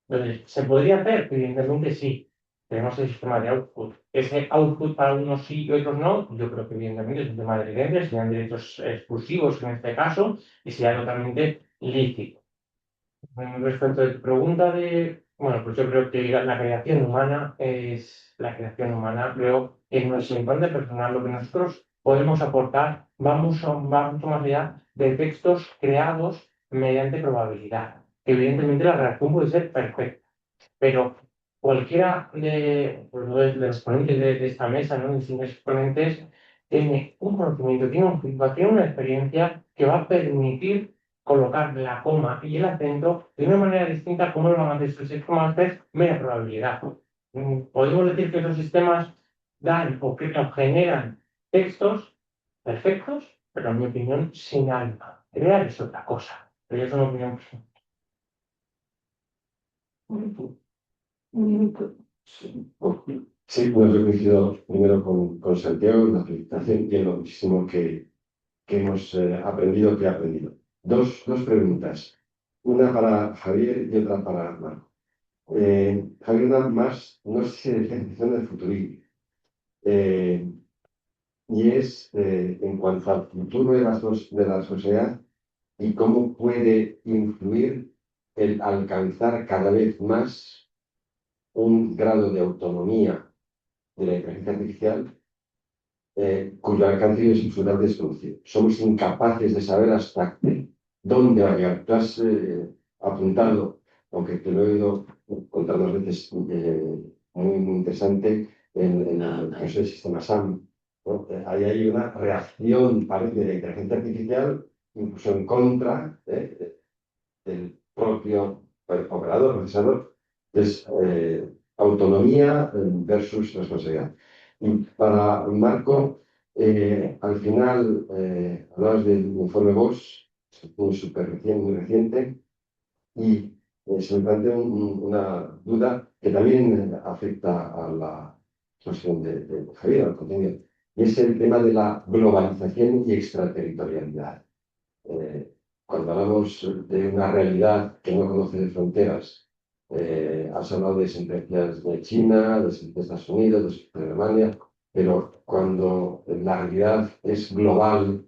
Entonces, ¿se podría hacer? Evidentemente sí. Tenemos el sistema de output. Ese output para unos sí y otros no, yo creo que evidentemente es un tema de licencias, serían derechos exclusivos en este caso, y sería totalmente lícito. Respecto a tu pregunta bueno, pues yo creo que la creación humana creo que en nuestro impacto personal, lo que nosotros podemos aportar, vamos mucho más allá de textos creados mediante probabilidad. Evidentemente la redacción puede ser perfecta, pero cualquiera de los ponentes de esta mesa, ¿no? De los exponentes, tiene un conocimiento, tiene un feedback, tiene una experiencia que va a permitir colocar la coma y el acento de una manera distinta como lo van a hacer sus sistemas de mera probabilidad. Podemos decir que esos sistemas dan o generan textos perfectos, pero en mi opinión sin alma. Crear es otra cosa, pero es una opinión personal. Sí, bueno, yo coincido primero con Santiago en la felicitación y en lo muchísimo que hemos aprendido, que he aprendido. Dos preguntas, una para Javier y otra para Marco. Javier, una más, no sé si de definición del futurismo, y es en cuanto al futuro de la sociedad y cómo puede influir el alcanzar cada vez más un grado de autonomía de la inteligencia artificial cuyo alcance es absolutamente desconocido. Somos incapaces de saber hasta dónde va a llegar. Tú has apuntado, aunque te lo he oído contar dos veces, muy interesante, en el caso del sistema SAM. ¿No? Ahí hay una reacción, parece, de la inteligencia artificial, incluso en contra del propio operador, procesador, es autonomía versus responsabilidad. Y para Marco, al final, hablabas del informe Bosch, muy reciente, y se me plantea una duda que también afecta a la cuestión de Javier, al contenido, y es el tema de la globalización y extraterritorialidad. Cuando hablamos de una realidad que no conoce de fronteras, has hablado de sentencias de China, de sentencias de Estados Unidos, de Alemania, pero cuando la realidad es global,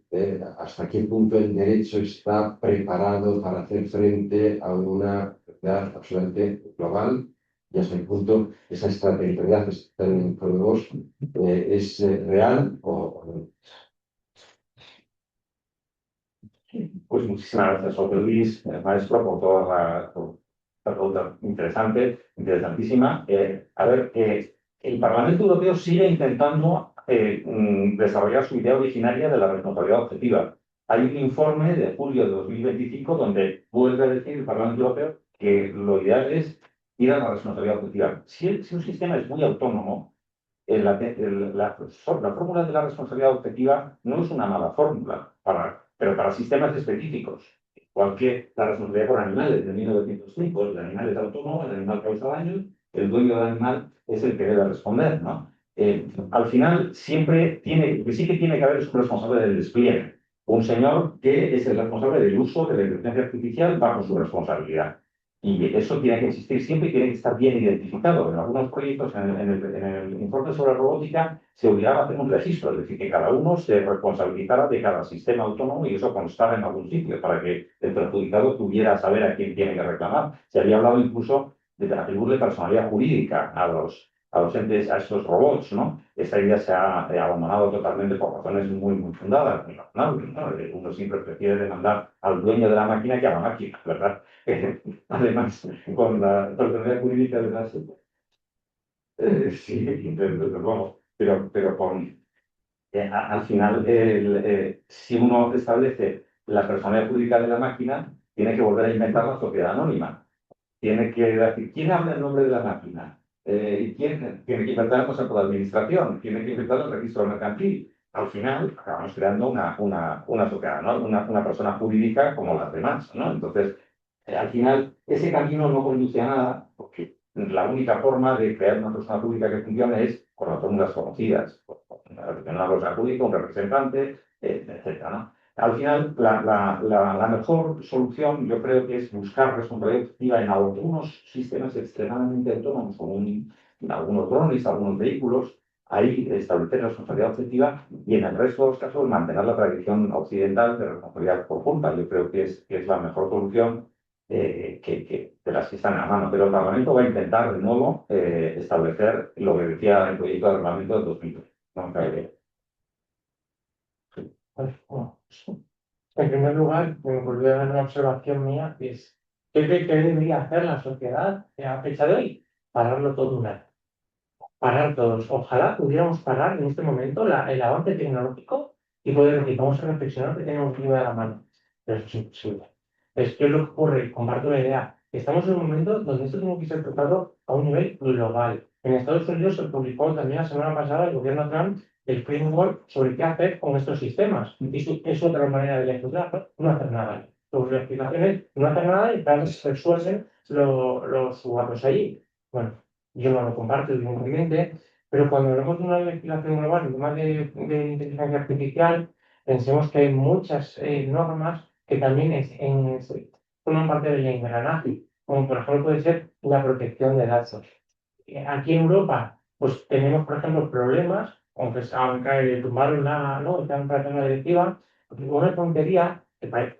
¿hasta qué punto el derecho está preparado para hacer frente a una realidad absolutamente global? Y hasta qué punto esa extraterritorialidad que está en vos es real o no. Pues muchísimas gracias, José Luis, maestro, por toda la pregunta interesante, interesantísima. A ver, el Parlamento Europeo sigue intentando desarrollar su idea originaria de la responsabilidad objetiva. Hay un informe de julio de 2025 donde vuelve a decir el Parlamento Europeo que lo ideal es ir a la responsabilidad objetiva. Si un sistema es muy autónomo, la fórmula de la responsabilidad objetiva no es una mala fórmula, pero para sistemas específicos. Igual que la responsabilidad por animales de 1905, el animal es autónomo, el animal causa daño, el dueño del animal es el que debe responder, ¿no? Al final, siempre sí que tiene que haber un responsable del despliegue, un señor que es el responsable del uso de la inteligencia artificial bajo su responsabilidad. Y eso tiene que existir siempre y tiene que estar bien identificado. En algunos proyectos, en el informe sobre robótica, se obligaba a hacer un registro, es decir, que cada uno se responsabilizara de cada sistema autónomo y eso constara en algún sitio para que el perjudicado tuviera saber a quién tiene que reclamar. Se había hablado incluso de atribuirle personalidad jurídica a los entes, a estos robots, ¿no? Esta idea se ha abandonado totalmente por razones muy fundadas, muy razonables, ¿no? Uno siempre prefiere demandar al dueño de la máquina que a la máquina, ¿verdad? Además, con la personalidad jurídica de las... sí, desde luego, pero con... al final, si uno establece la personalidad jurídica de la máquina, tiene que volver a inventar la sociedad anónima. Tiene que decir, ¿quién habla en nombre de la máquina? ¿Y quién tiene que inventar el consejo de administración? Tiene que inventar el registro mercantil. Al final, acabamos creando una sociedad, ¿no? Una persona jurídica como las demás, ¿no? Entonces, al final, ese camino no conduce a nada, porque la única forma de crear una persona pública que funcione es con las fórmulas conocidas. Una persona pública, un representante, etcétera, ¿no? Al final, la mejor solución yo creo que es buscar responsabilidad objetiva en algunos sistemas extremadamente autónomos, como algunos drones, algunos vehículos, ahí establecer responsabilidad objetiva y en el resto de los casos mantener la tradición occidental de responsabilidad por culpa. Yo creo que es la mejor solución de las que están a la mano. Pero el Parlamento va a intentar de nuevo establecer lo que decía el proyecto de reglamento de 2020. ¿No? Pues, bueno, en primer lugar, me volvió a dar una observación mía, que es, ¿qué debería hacer la sociedad a fecha de hoy? Pararlo todo un año. Parar todos. Ojalá pudiéramos parar en este momento el avance tecnológico y poder decir, vamos a reflexionar que tenemos encima de la mano. Pero eso es imposible. ¿Qué es lo que ocurre? Comparto la idea. Estamos en un momento donde esto tiene que ser tratado a un nivel global. En Estados Unidos se publicó también la semana pasada el gobierno Trump el framework sobre qué hacer con estos sistemas. Y es otra manera de legislar, no hacer nada. Sus explicaciones, no hacer nada y tal se resuelven los jugadores allí. Bueno, yo no lo comparto, evidentemente, pero cuando hablamos de una legislación global en temas de inteligencia artificial, pensemos que hay muchas normas que también forman parte del engranaje, como por ejemplo puede ser la protección de datos. Aquí en Europa, pues tenemos, por ejemplo, problemas, aunque tumbaron ¿no? La directiva, una tontería,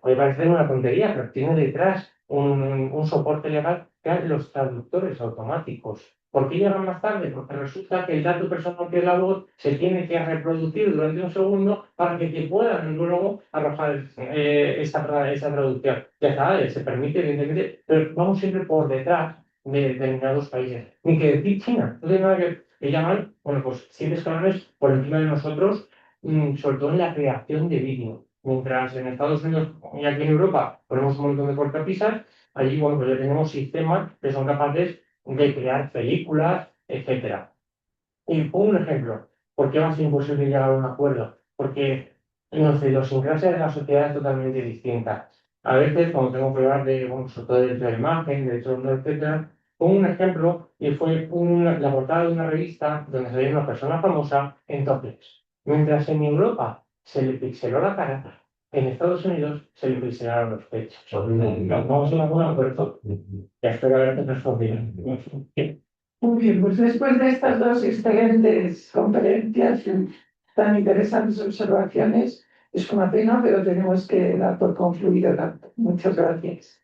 puede parecer una tontería, pero tiene detrás un soporte legal que es los traductores automáticos. ¿Por qué llegan más tarde? Porque resulta que el dato personal que es la voz se tiene que reproducir durante un segundo para que te puedan luego arrojar esa traducción. Ya está, se permite, evidentemente, pero vamos siempre por detrás de determinados países. Ni que decir China, no tiene nada que llaman, bueno, pues 100 escalones por encima de nosotros, sobre todo en la creación de vídeo. Mientras en Estados Unidos y aquí en Europa ponemos un montón de cortapisas, allí, bueno, pues ya tenemos sistemas que son capaces de crear películas, etcétera. Y pongo un ejemplo. ¿Por qué va a ser imposible llegar a un acuerdo? Porque nuestra idiosincrasia de la sociedad es totalmente distinta. A veces, cuando tengo que hablar de, bueno, sobre todo de la imagen, de todo, etcétera, pongo un ejemplo y fue la portada de una revista donde salía una persona famosa en topless. Mientras en Europa se le pixeló la cara, En Estados Unidos se le prisionaron los pechos. Vamos a una buena oferta. Ya espero haberte respondido. Muy bien, pues después de estas dos excelentes conferencias y tan interesantes observaciones, es una pena, pero tenemos que dar por concluido. Muchas gracias.